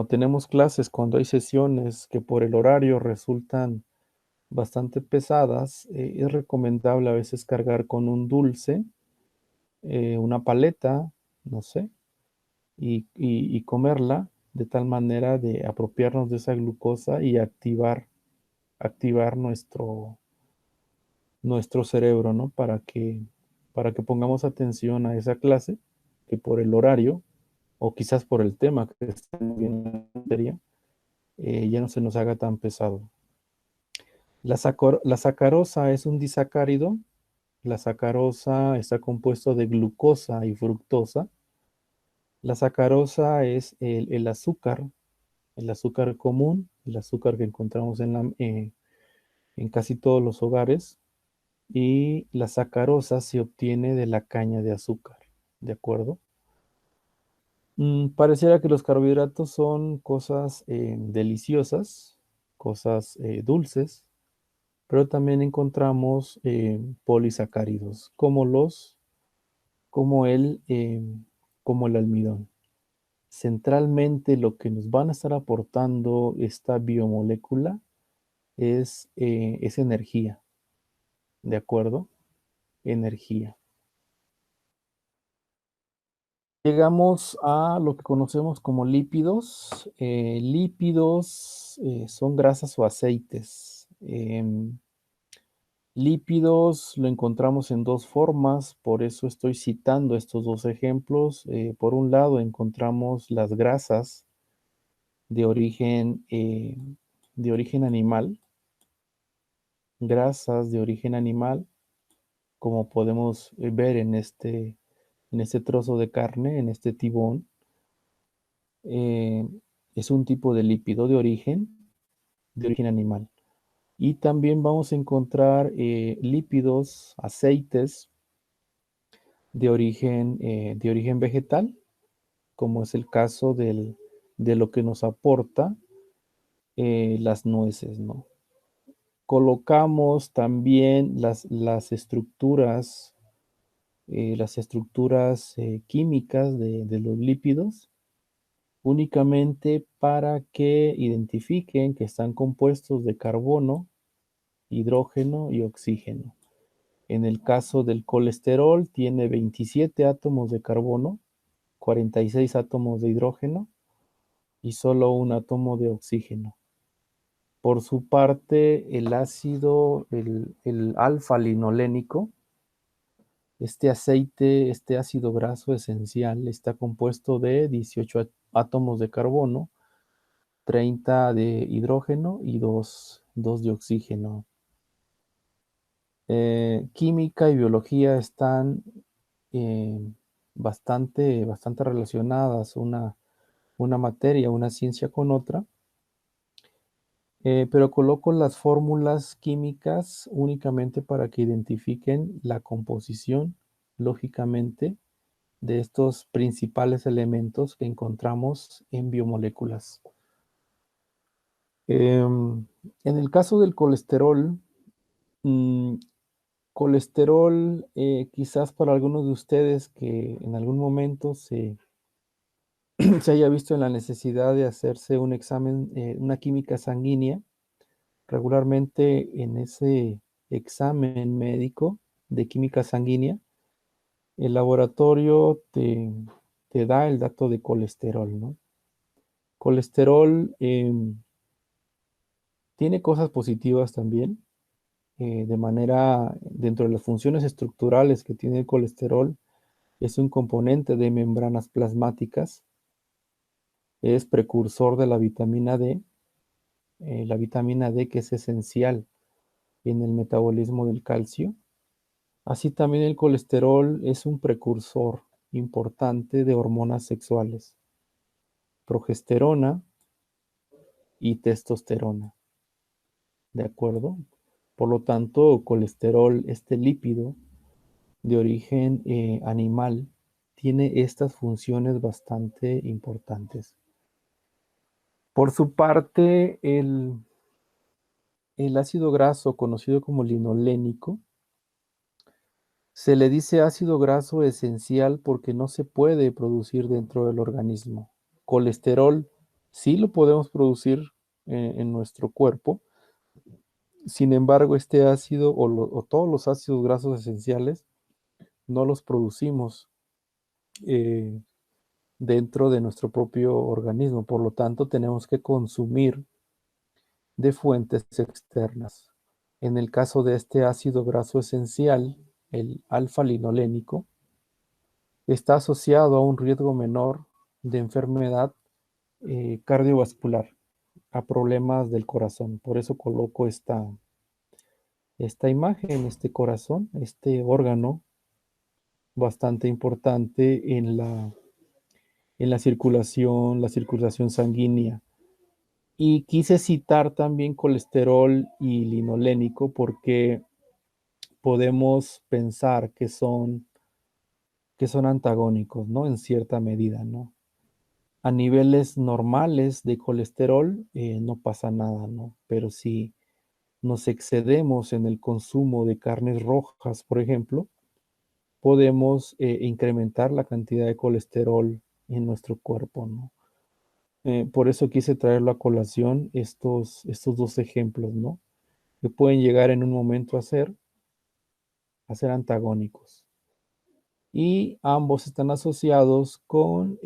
[SPEAKER 1] tenemos clases, cuando hay sesiones que por el horario resultan bastante pesadas, es recomendable a veces cargar con un dulce, una paleta, no sé, y comerla de tal manera de apropiarnos de esa glucosa y activar nuestro cerebro, ¿no? Para que pongamos atención a esa clase, que por el horario, o quizás por el tema que estamos viendo en la materia, ya no se nos haga tan pesado. La sacarosa es un disacárido. La sacarosa está compuesto de glucosa y fructosa. La sacarosa es el azúcar común, el azúcar que encontramos en casi todos los hogares. Y la sacarosa se obtiene de la caña de azúcar, ¿de acuerdo? Pareciera que los carbohidratos son cosas deliciosas, cosas dulces, pero también encontramos polisacáridos, como el, eh, como el almidón. Centralmente, lo que nos van a estar aportando esta biomolécula es energía, ¿de acuerdo? Energía. Llegamos a lo que conocemos como lípidos. Lípidos son grasas o aceites. Lípidos lo encontramos en dos formas, por eso estoy citando estos dos ejemplos. Por un lado, encontramos las grasas de origen animal, grasas de origen animal, como podemos ver en este trozo de carne, en este tibón. eh, es un tipo de lípido de origen animal. Y también vamos a encontrar lípidos, aceites de origen vegetal, como es el caso de lo que nos aporta las nueces, ¿no? Colocamos también las estructuras químicas de los lípidos únicamente para que identifiquen que están compuestos de carbono, hidrógeno y oxígeno. En el caso del colesterol, tiene 27 átomos de carbono, 46 átomos de hidrógeno y solo un átomo de oxígeno. Por su parte, el ácido, el alfa-linolénico, este aceite, este ácido graso esencial, está compuesto de 18 átomos de carbono, 30 de hidrógeno y 2 de oxígeno. Química y biología están eh, bastante relacionadas, una materia, una ciencia con otra, pero coloco las fórmulas químicas únicamente para que identifiquen la composición, lógicamente, de estos principales elementos que encontramos en biomoléculas. En el caso del colesterol, mm, Colesterol, quizás para algunos de ustedes que en algún momento se haya visto en la necesidad de hacerse un examen, una química sanguínea. Regularmente en ese examen médico de química sanguínea, el laboratorio te da el dato de colesterol, ¿no? Colesterol tiene cosas positivas también, dentro de las funciones estructurales que tiene el colesterol, es un componente de membranas plasmáticas, es precursor de la vitamina D que es esencial en el metabolismo del calcio. Así también el colesterol es un precursor importante de hormonas sexuales, progesterona y testosterona, ¿de acuerdo? Por lo tanto, colesterol, este lípido de origen animal, tiene estas funciones bastante importantes. Por su parte, el ácido graso, conocido como linolénico, se le dice ácido graso esencial porque no se puede producir dentro del organismo. Colesterol sí lo podemos producir en nuestro cuerpo. Sin embargo, este ácido o todos los ácidos grasos esenciales no los producimos eh, dentro de nuestro propio organismo. Por lo tanto, tenemos que consumir de fuentes externas. En el caso de este ácido graso esencial, el alfa-linolénico, está asociado a un riesgo menor de enfermedad cardiovascular, a problemas del corazón. Por eso coloco esta imagen, este corazón, este órgano bastante importante en la circulación sanguínea. Y quise citar también colesterol y linolénico porque podemos pensar que son antagónicos, ¿no? En cierta medida, ¿no? A niveles normales de colesterol no pasa nada, ¿no? Pero si nos excedemos en el consumo de carnes rojas, por ejemplo, podemos incrementar la cantidad de colesterol en nuestro cuerpo, ¿no? Por eso quise traerlo a colación estos dos ejemplos, ¿no? Que pueden llegar en un momento a ser antagónicos. Y ambos están asociados con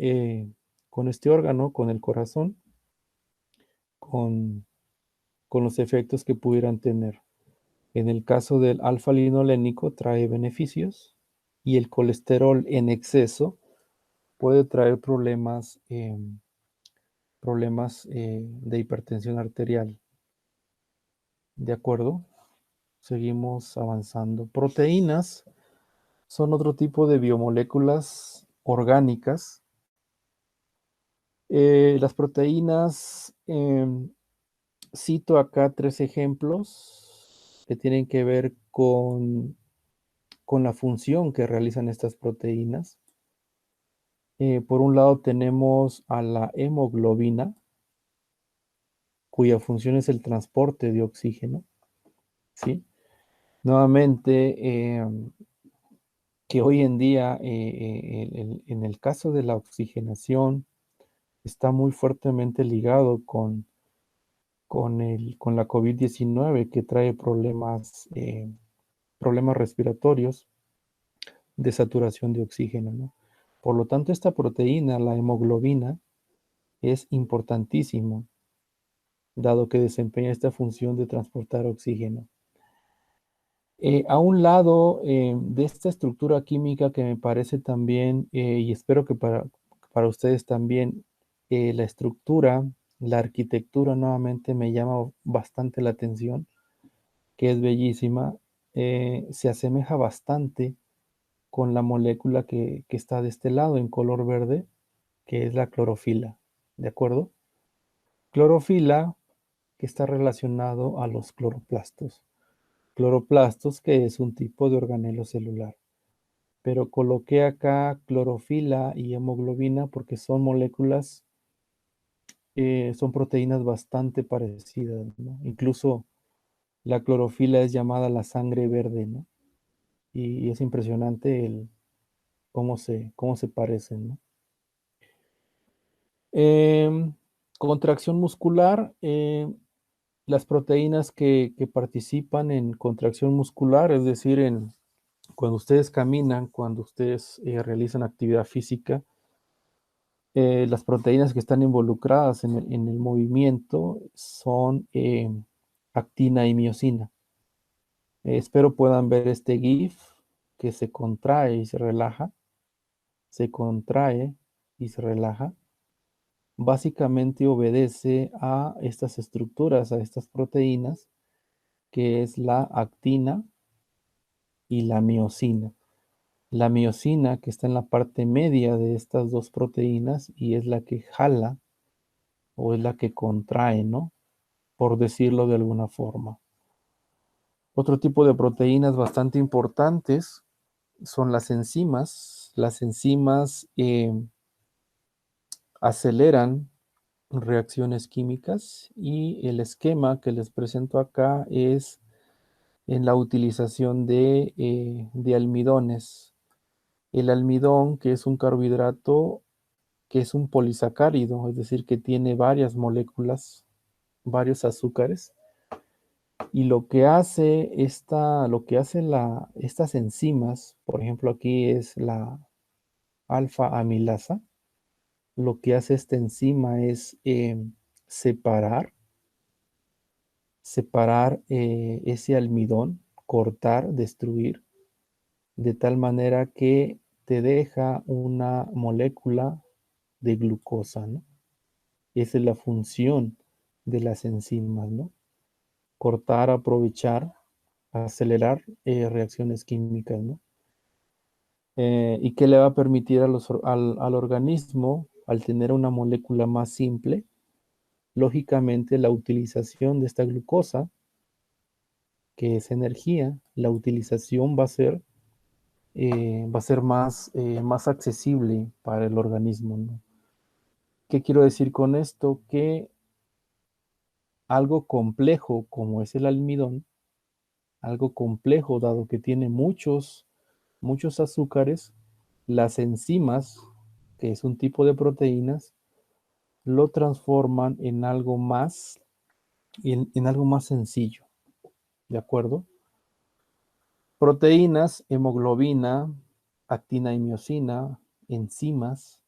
[SPEAKER 1] este órgano, con el corazón, con, con los efectos que pudieran tener. En el caso del alfa-linolénico trae beneficios y el colesterol en exceso puede traer problemas de hipertensión arterial. ¿De acuerdo? Seguimos avanzando. Proteínas son otro tipo de biomoléculas orgánicas. Las proteínas, cito acá tres ejemplos que tienen que ver con la función que realizan estas proteínas. Por un lado tenemos a la hemoglobina, cuya función es el transporte de oxígeno, ¿sí? Nuevamente, que hoy en día, en el caso de la oxigenación, está muy fuertemente ligado con la COVID-19, que trae problemas respiratorios de saturación de oxígeno, ¿no? Por lo tanto, esta proteína, la hemoglobina, es importantísima, dado que desempeña esta función de transportar oxígeno. A un lado de esta estructura química que me parece también, y espero que para ustedes también, la estructura, la arquitectura nuevamente me llama bastante la atención, que es bellísima, se asemeja bastante con la molécula que está de este lado en color verde, que es la clorofila, ¿de acuerdo? Clorofila que está relacionado a los cloroplastos. Cloroplastos, que es un tipo de organelo celular. Pero coloqué acá clorofila y hemoglobina porque son moléculas, son proteínas bastante parecidas, ¿no? Incluso la clorofila es llamada la sangre verde, ¿no? y es impresionante cómo se parecen, ¿no? Contracción muscular, las proteínas que participan en contracción muscular, es decir, cuando ustedes caminan, cuando ustedes realizan actividad física, las proteínas que están involucradas en el movimiento son actina y miosina. Espero puedan ver este GIF que se contrae y se relaja, se contrae y se relaja. Básicamente obedece a estas estructuras, a estas proteínas, que es la actina y la miosina. La miosina que está en la parte media de estas dos proteínas y es la que jala o es la que contrae, ¿no? Por decirlo de alguna forma. Otro tipo de proteínas bastante importantes son las enzimas. Las enzimas aceleran reacciones químicas y el esquema que les presento acá es en la utilización de almidones. El almidón, que es un carbohidrato, que es un polisacárido, es decir, que tiene varias moléculas, varios azúcares, y estas enzimas, por ejemplo, aquí es la alfa amilasa, lo que hace esta enzima es separar, ese almidón, cortar, destruir, de tal manera que te deja una molécula de glucosa, ¿no? Esa es la función de las enzimas, ¿no? Cortar, aprovechar, acelerar reacciones químicas, ¿no? ¿Y qué le va a permitir al organismo, al tener una molécula más simple? Lógicamente, la utilización de esta glucosa, que es energía, la utilización va a ser más accesible para el organismo, ¿no? ¿Qué quiero decir con esto? Que algo complejo como es el almidón, algo complejo dado que tiene muchos azúcares, las enzimas, que es un tipo de proteínas, lo transforman en algo más sencillo, ¿de acuerdo? Proteínas, hemoglobina, actina y miosina, enzimas,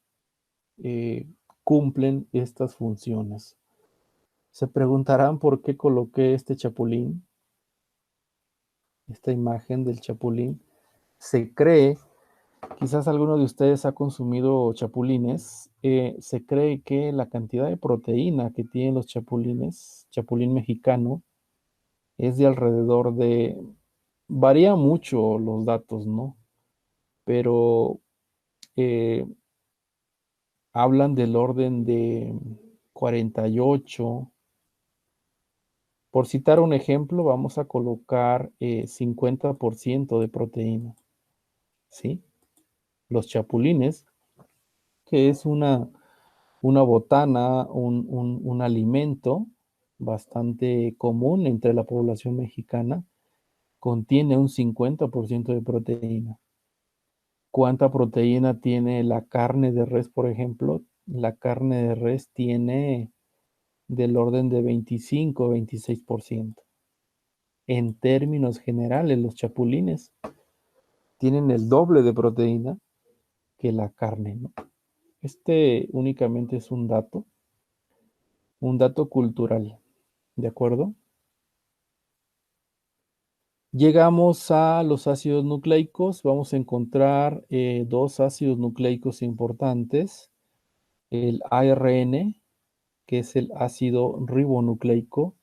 [SPEAKER 1] eh, cumplen estas funciones. Se preguntarán por qué coloqué este chapulín, esta imagen del chapulín. Se cree, quizás alguno de ustedes ha consumido chapulines, se cree que la cantidad de proteína que tienen los chapulines, chapulín mexicano, es de alrededor de, varía mucho los datos, ¿no? Pero eh, hablan del orden de 48. Por citar un ejemplo, vamos a colocar 50% de proteína, ¿sí? Los chapulines, que es una botana, un alimento bastante común entre la población mexicana, contiene un 50% de proteína. ¿Cuánta proteína tiene la carne de res, por ejemplo? La carne de res tiene del orden de 25-26%. En términos generales, los chapulines tienen el doble de proteína que la carne, ¿no? Este únicamente es un dato cultural, ¿de acuerdo? Llegamos a los ácidos nucleicos. Vamos a encontrar dos ácidos nucleicos importantes. El ARN, que es el ácido ribonucleico,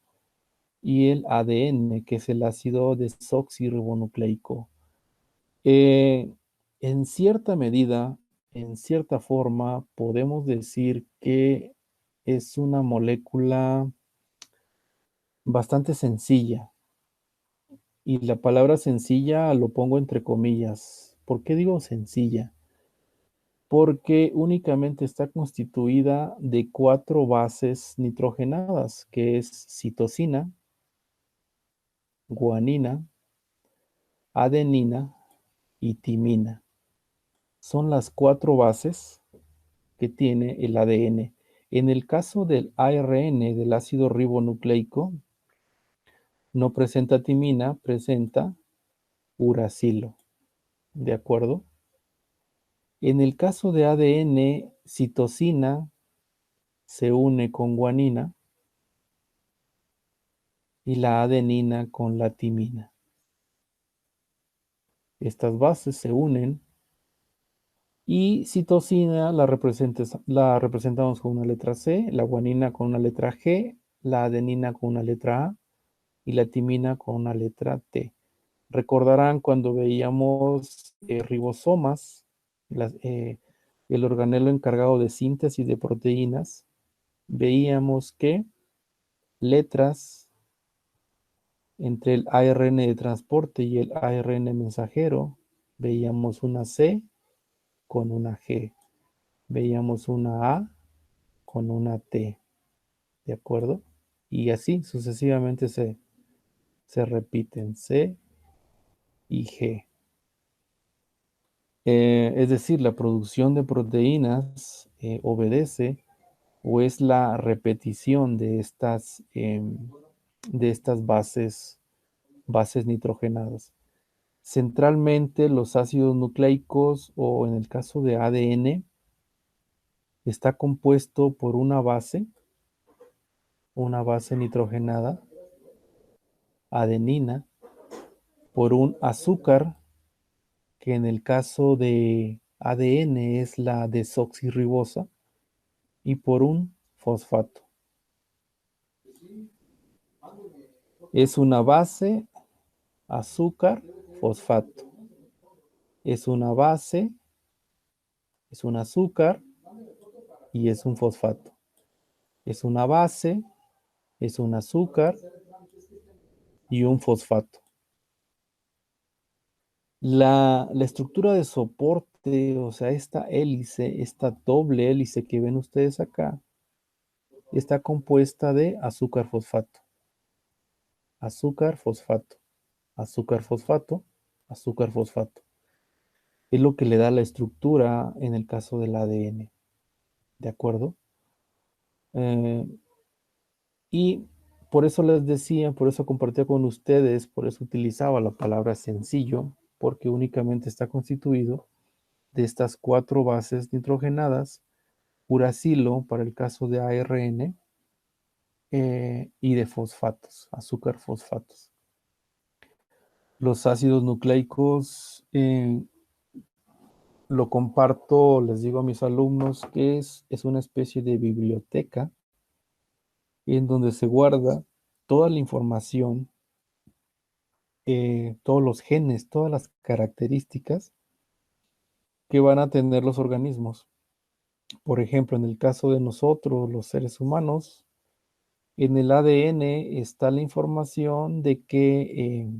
[SPEAKER 1] y el ADN, que es el ácido desoxirribonucleico. Eh, en cierta medida, en cierta forma, podemos decir que es una molécula bastante sencilla. Y la palabra sencilla lo pongo entre comillas. ¿Por qué digo sencilla? Porque únicamente está constituida de 4 bases nitrogenadas, que es citosina, guanina, adenina y timina. Son las 4 bases que tiene el ADN. En el caso del ARN, del ácido ribonucleico, no presenta timina, presenta uracilo. ¿De acuerdo? En el caso de ADN, citosina se une con guanina y la adenina con la timina. Estas bases se unen y citosina la representamos con una letra C, la guanina con una letra G, la adenina con una letra A y la timina con una letra T. Recordarán cuando veíamos ribosomas, el organelo encargado de síntesis de proteínas, veíamos que letras entre el ARN de transporte y el ARN mensajero, veíamos una C con una G, veíamos una A con una T, ¿de acuerdo? Y así sucesivamente se repiten C y G. Es decir, la producción de proteínas obedece o es la repetición de estas bases nitrogenadas. Centralmente, los ácidos nucleicos o en el caso de ADN, está compuesto por una base nitrogenada, adenina, por un azúcar, que en el caso de ADN es la desoxirribosa, y por un fosfato. Es una base, azúcar, fosfato. Es una base, es un azúcar y es un fosfato. Es una base, es un azúcar y un fosfato. La estructura de soporte, o sea, esta hélice, esta doble hélice que ven ustedes acá, está compuesta de azúcar fosfato, azúcar fosfato, azúcar fosfato, azúcar fosfato. Es lo que le da la estructura en el caso del ADN. ¿De acuerdo? Y por eso les decía, por eso compartía con ustedes, por eso utilizaba la palabra sencillo, porque únicamente está constituido de estas 4 bases nitrogenadas, uracilo para el caso de ARN, y de fosfatos, azúcar fosfatos. Los ácidos nucleicos, lo comparto, les digo a mis alumnos que es una especie de biblioteca en donde se guarda toda la información, todos los genes, todas las características que van a tener los organismos. Por ejemplo, en el caso de nosotros, los seres humanos, en el ADN está la información de qué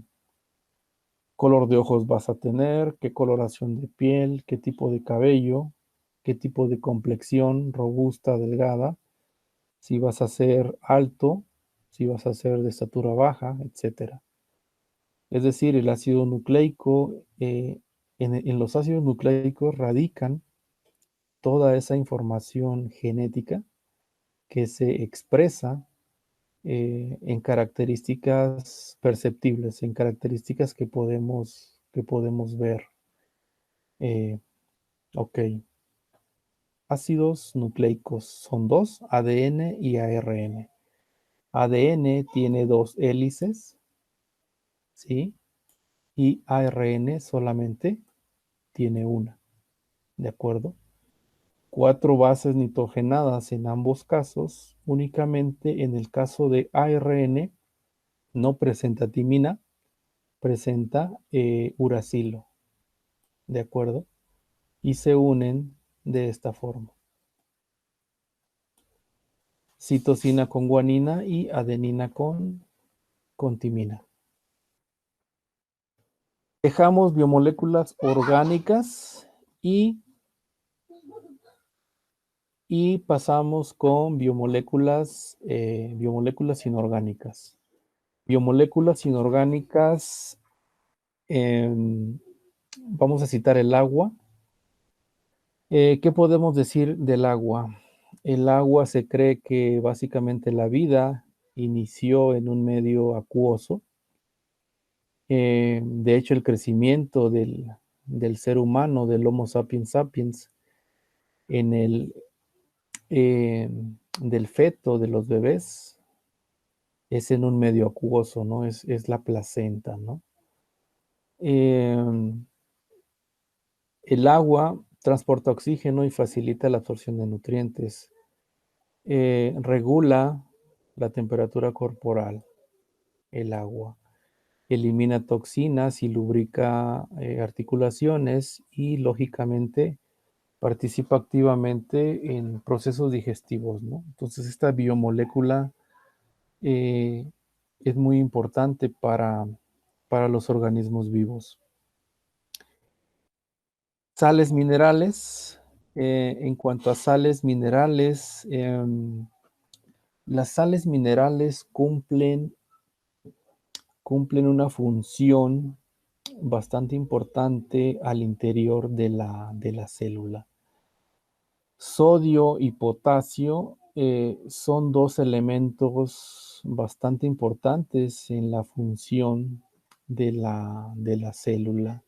[SPEAKER 1] color de ojos vas a tener, qué coloración de piel, qué tipo de cabello, qué tipo de complexión, robusta, delgada, si vas a ser alto, si vas a ser de estatura baja, etcétera. Es decir, el ácido nucleico, en los ácidos nucleicos radican toda esa información genética que se expresa en características perceptibles, en características que podemos ver. Eh, ok, ácidos nucleicos son 2, ADN y ARN. ADN tiene 2 hélices, ¿sí? Y ARN solamente tiene una, ¿de acuerdo? 4 bases nitrogenadas en ambos casos. Únicamente en el caso de ARN no presenta timina, presenta uracilo, ¿de acuerdo? Y se unen de esta forma. Citosina con guanina y adenina con timina. Dejamos biomoléculas orgánicas y pasamos con biomoléculas inorgánicas. Biomoléculas inorgánicas, Vamos a citar el agua. ¿Qué podemos decir del agua? El agua se cree que básicamente la vida inició en un medio acuoso. De hecho, el crecimiento del ser humano, del Homo sapiens sapiens, en el del feto, de los bebés, es en un medio acuoso, ¿no? Es la placenta, ¿no? Em, el agua transporta oxígeno y facilita la absorción de nutrientes. Regula la temperatura corporal, el agua. Elimina toxinas y lubrica articulaciones y, lógicamente, participa activamente en procesos digestivos, ¿no? Entonces, esta biomolécula eh, es muy importante para los organismos vivos. Sales minerales. En cuanto a sales minerales, las sales minerales cumplen una función bastante importante al interior de la célula. Sodio y potasio son dos elementos bastante importantes en la función de la célula.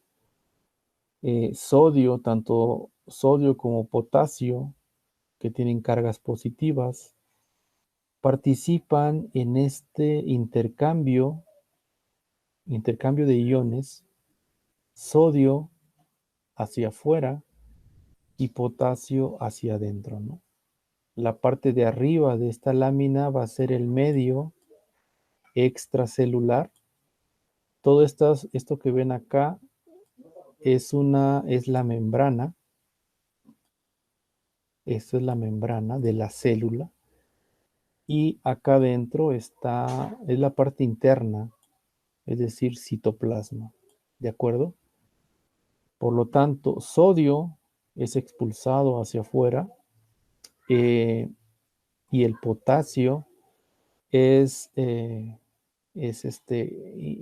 [SPEAKER 1] Sodio, tanto sodio como potasio, que tienen cargas positivas, participan en este intercambio de iones, sodio hacia afuera y potasio hacia adentro, ¿no? La parte de arriba de esta lámina va a ser el medio extracelular. Todo esto que ven acá es la membrana. Esto es la membrana de la célula. Y acá adentro es la parte interna, es decir, citoplasma. ¿De acuerdo? Por lo tanto, sodio es expulsado hacia afuera eh, y el potasio es,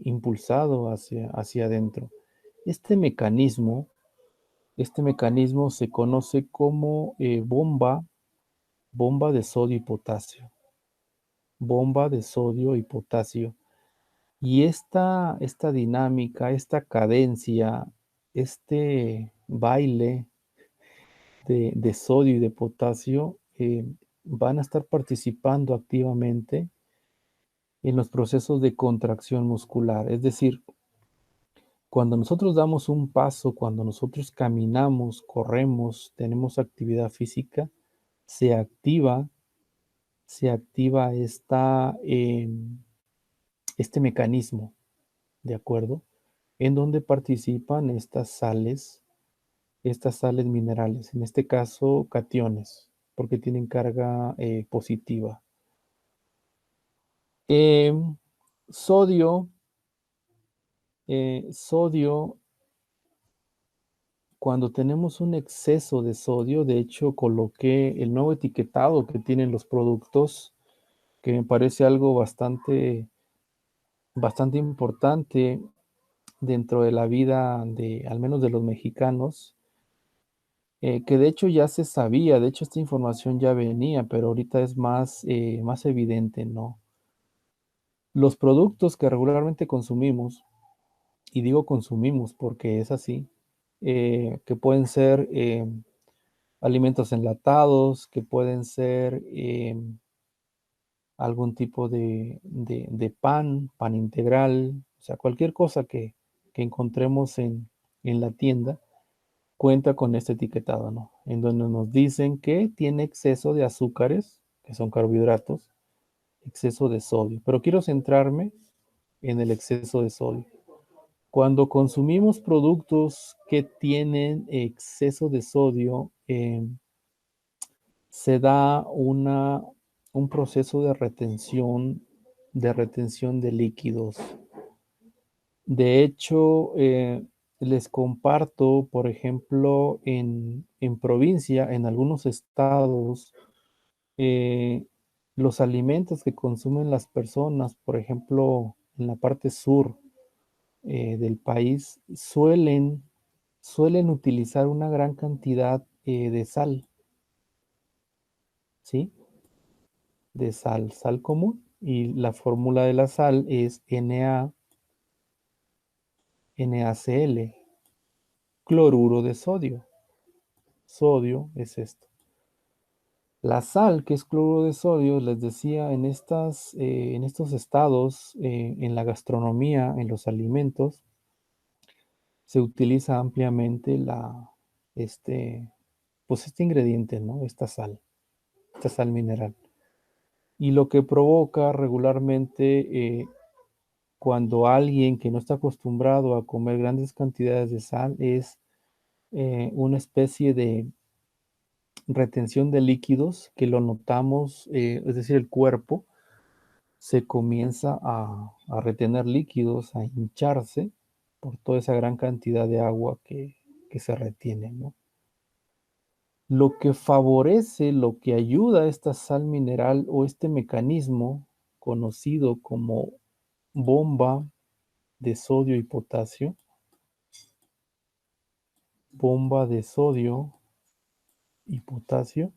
[SPEAKER 1] impulsado hacia adentro. Este mecanismo, este mecanismo se conoce como bomba de sodio y potasio. Bomba de sodio y potasio. Y esta dinámica, esta cadencia, este baile de sodio y de potasio van a estar participando activamente en los procesos de contracción muscular. Es decir, cuando nosotros damos un paso, cuando nosotros caminamos, corremos, tenemos actividad física, se activa, se activa este mecanismo, ¿de acuerdo? En donde participan estas sales minerales, en este caso cationes, porque tienen carga positiva. Sodio, sodio, cuando tenemos un exceso de sodio, de hecho coloqué el nuevo etiquetado que tienen los productos, que me parece algo bastante importante dentro de la vida al menos de los mexicanos, que de hecho ya se sabía, de hecho esta información ya venía, pero ahorita es más evidente, ¿no? Los productos que regularmente consumimos, y digo consumimos porque es así, que pueden ser alimentos enlatados, que pueden ser algún tipo de pan integral, o sea, cualquier cosa que encontremos en la tienda, cuenta con este etiquetado, ¿no? En donde nos dicen que tiene exceso de azúcares, que son carbohidratos, exceso de sodio. Pero quiero centrarme en el exceso de sodio. Cuando consumimos productos que tienen exceso de sodio, se da un proceso de retención de líquidos. De hecho, les comparto, por ejemplo, en provincia, en algunos estados, eh, los alimentos que consumen las personas, por ejemplo, en la parte sur del país, suelen suelen utilizar una gran cantidad de sal, ¿sí? De sal común. Y la fórmula de la sal es NaCl, cloruro de sodio. Sodio es esto. La sal, que es cloruro de sodio, les decía, en estos estados, en la gastronomía, en los alimentos, se utiliza ampliamente este, pues este ingrediente, ¿no? Esta sal mineral. Y lo que provoca regularmente cuando alguien que no está acostumbrado a comer grandes cantidades de sal es una especie de retención de líquidos que lo notamos, es decir, el cuerpo se comienza a retener líquidos, a hincharse por toda esa gran cantidad de agua que se retiene, ¿no? Lo que favorece, lo que ayuda a esta sal mineral o este mecanismo conocido como bomba de sodio y potasio, bomba de sodio y potasio,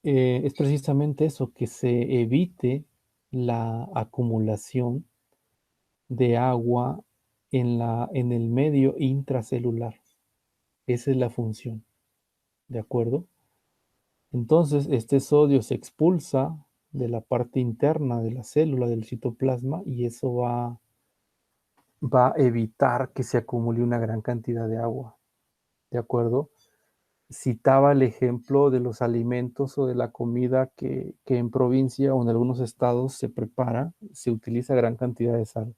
[SPEAKER 1] es precisamente eso, que se evite la acumulación de agua en el medio intracelular. Esa es la función, ¿de acuerdo? Entonces, este sodio se expulsa de la parte interna de la célula del citoplasma y eso va a evitar que se acumule una gran cantidad de agua, ¿de acuerdo? Citaba el ejemplo de los alimentos o de la comida que en provincia o en algunos estados se prepara, se utiliza gran cantidad de sal.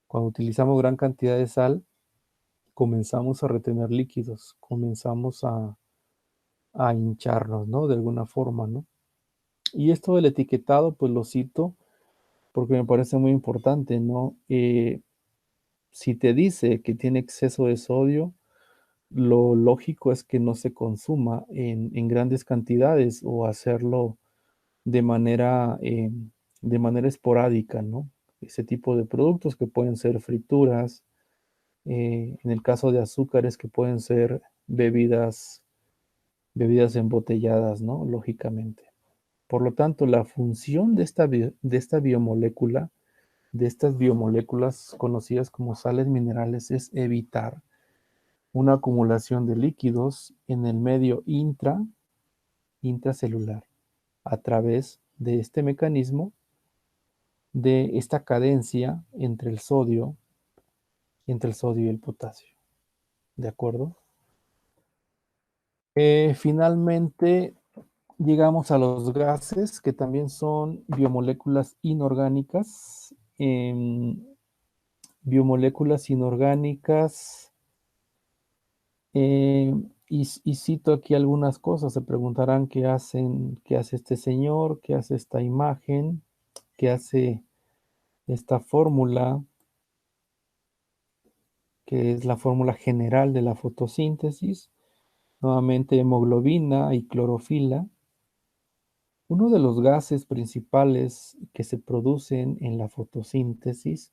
[SPEAKER 1] Cuando utilizamos gran cantidad de sal, comenzamos a retener líquidos, comenzamos a hincharnos, ¿no? De alguna forma, ¿no? Y esto del etiquetado, pues lo cito porque me parece muy importante, ¿no? Si te dice que tiene exceso de sodio, lo lógico es que no se consuma en grandes cantidades o hacerlo de de manera esporádica, ¿no? Ese tipo de productos que pueden ser frituras, en el caso de azúcares que pueden ser bebidas embotelladas, ¿no? Lógicamente. Por lo tanto, la función de esta biomolécula, de estas biomoléculas conocidas como sales minerales, es evitar una acumulación de líquidos en el medio intracelular a través de este mecanismo de esta cadencia entre el sodio y el potasio. ¿De acuerdo? Finalmente, llegamos a los gases, que también son biomoléculas inorgánicas. Biomoléculas inorgánicas, y cito aquí algunas cosas. Se preguntarán qué hace este señor, qué hace esta imagen, qué hace esta fórmula, que es la fórmula general de la fotosíntesis. Nuevamente, hemoglobina y clorofila. Uno de los gases principales que se producen en la fotosíntesis,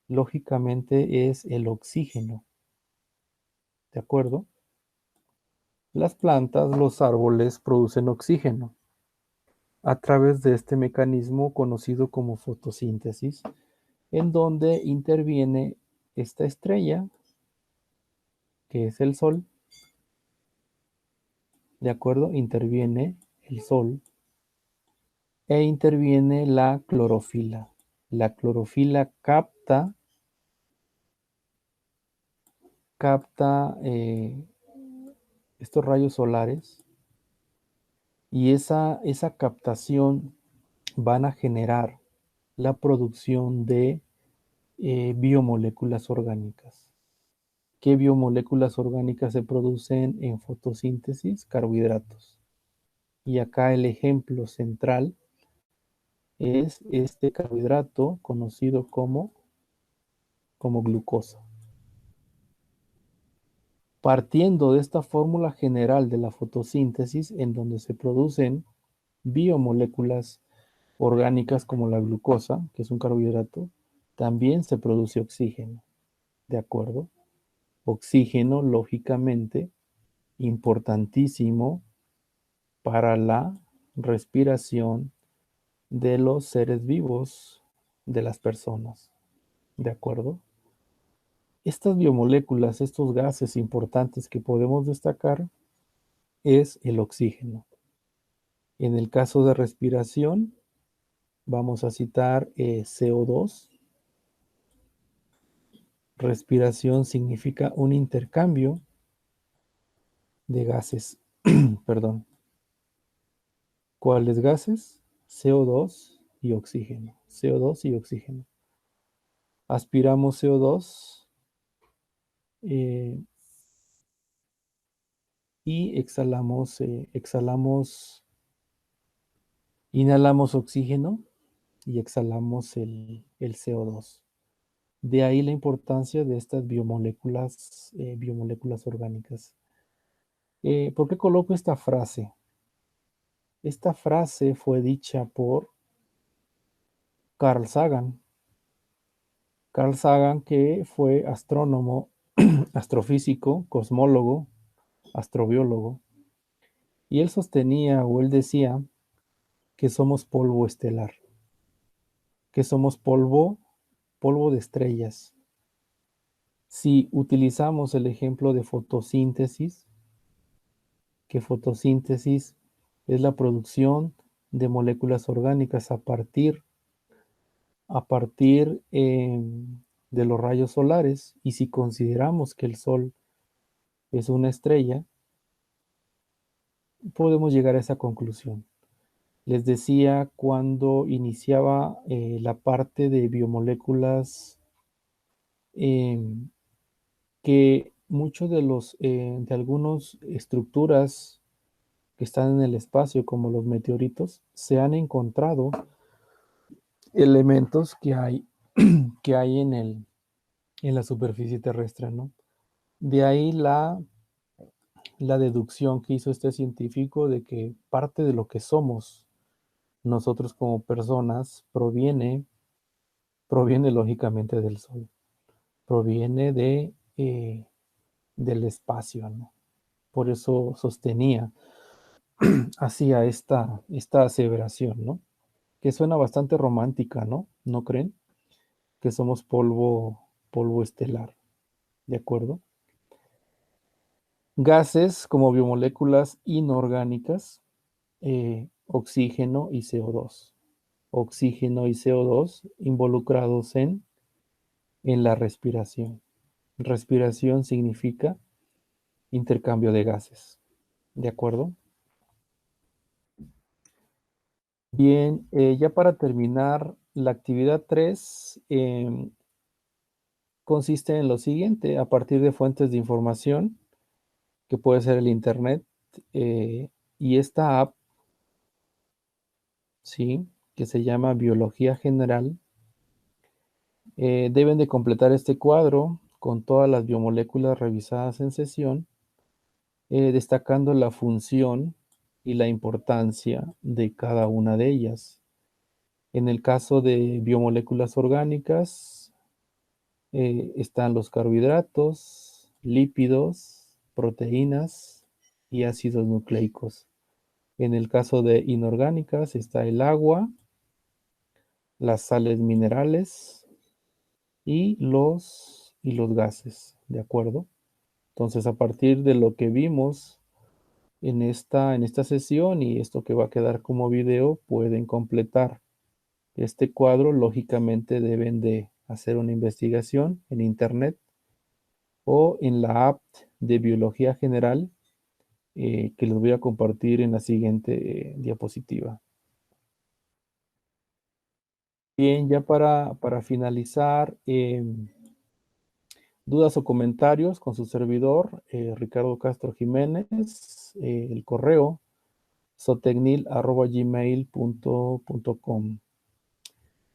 [SPEAKER 1] lógicamente, es el oxígeno. ¿De acuerdo? Las plantas, los árboles producen oxígeno a través de este mecanismo conocido como fotosíntesis, en donde interviene esta estrella, que es el Sol. ¿De acuerdo? Interviene el Sol e interviene la clorofila. La clorofila capta estos rayos solares y esa captación van a generar la producción de biomoléculas orgánicas. ¿Qué biomoléculas orgánicas se producen en fotosíntesis? Carbohidratos. Y acá el ejemplo central es este carbohidrato conocido como glucosa. Partiendo de esta fórmula general de la fotosíntesis, en donde se producen biomoléculas orgánicas como la glucosa, que es un carbohidrato, también se produce oxígeno. ¿De acuerdo? Oxígeno, lógicamente, importantísimo para la respiración de los seres vivos, de las personas. ¿De acuerdo? Estas biomoléculas, estos gases importantes que podemos destacar, es el oxígeno. En el caso de respiración, vamos a citar CO2. Respiración significa un intercambio de gases. Perdón. ¿Cuáles gases? CO2 y oxígeno. CO2 y oxígeno. Aspiramos CO2 y inhalamos oxígeno y exhalamos el CO2. De ahí la importancia de estas biomoléculas orgánicas. ¿Por qué coloco esta frase? Esta frase fue dicha por Carl Sagan. Carl Sagan, que fue astrónomo, astrofísico, cosmólogo, astrobiólogo, y él sostenía o él decía que somos polvo estelar, que somos polvo de estrellas. Si utilizamos el ejemplo de fotosíntesis, que fotosíntesis es la producción de moléculas orgánicas a partir de los rayos solares, y si consideramos que el Sol es una estrella, podemos llegar a esa conclusión. Les decía cuando iniciaba la parte de biomoléculas eh, que muchos de algunas estructuras que están en el espacio, como los meteoritos, se han encontrado elementos que hay en la superficie terrestre, ¿no? De ahí la deducción que hizo este científico de que parte de lo que somos nosotros como personas proviene lógicamente del Sol, proviene del espacio, ¿no? Por eso sostenía, hacía esta aseveración, ¿no? Que suena bastante romántica, ¿no? ¿No creen? Que somos polvo estelar, ¿de acuerdo? Gases como biomoléculas inorgánicas, oxígeno y CO2. Oxígeno y CO2 involucrados en la respiración. Respiración significa intercambio de gases, ¿de acuerdo? Bien, ya para terminar, la actividad 3 consiste en lo siguiente: a partir de fuentes de información, que puede ser el Internet, y esta app, ¿sí?, que se llama Biología General, deben de completar este cuadro con todas las biomoléculas revisadas en sesión, destacando la función y la importancia de cada una de ellas. En el caso de biomoléculas orgánicas, están los carbohidratos, lípidos, proteínas y ácidos nucleicos. En el caso de inorgánicas está el agua, las sales minerales y los gases, ¿de acuerdo? Entonces, a partir de lo que vimos en esta sesión y esto que va a quedar como video, pueden completar este cuadro. Lógicamente deben de hacer una investigación en internet o en la app de Biología General, que les voy a compartir en la siguiente diapositiva. Bien, ya para finalizar, dudas o comentarios con su servidor, Ricardo Castro Jiménez, el correo sotecnil@gmail.com.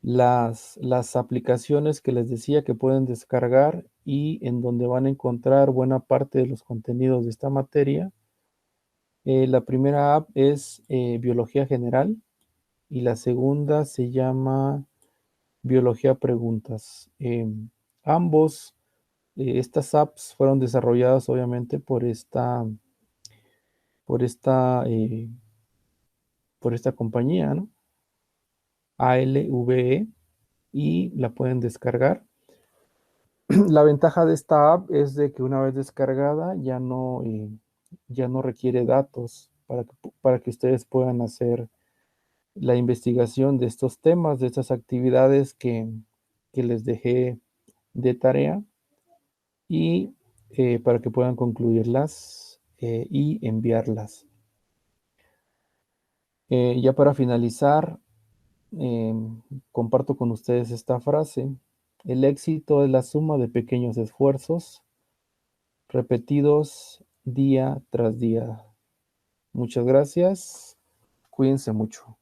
[SPEAKER 1] Las aplicaciones que les decía que pueden descargar y en donde van a encontrar buena parte de los contenidos de esta materia. La primera app es Biología General y la segunda se llama Biología Preguntas. Ambos Estas apps fueron desarrolladas obviamente por esta, eh, por esta compañía, ¿no? ALVE, y la pueden descargar. La ventaja de esta app es de que una vez descargada ya no requiere datos para que ustedes puedan hacer la investigación de estos temas, de estas actividades que les dejé de tarea, y para que puedan concluirlas y enviarlas. Ya para finalizar, eh, comparto con ustedes esta frase: el éxito es la suma de pequeños esfuerzos repetidos día tras día. Muchas gracias. Cuídense mucho.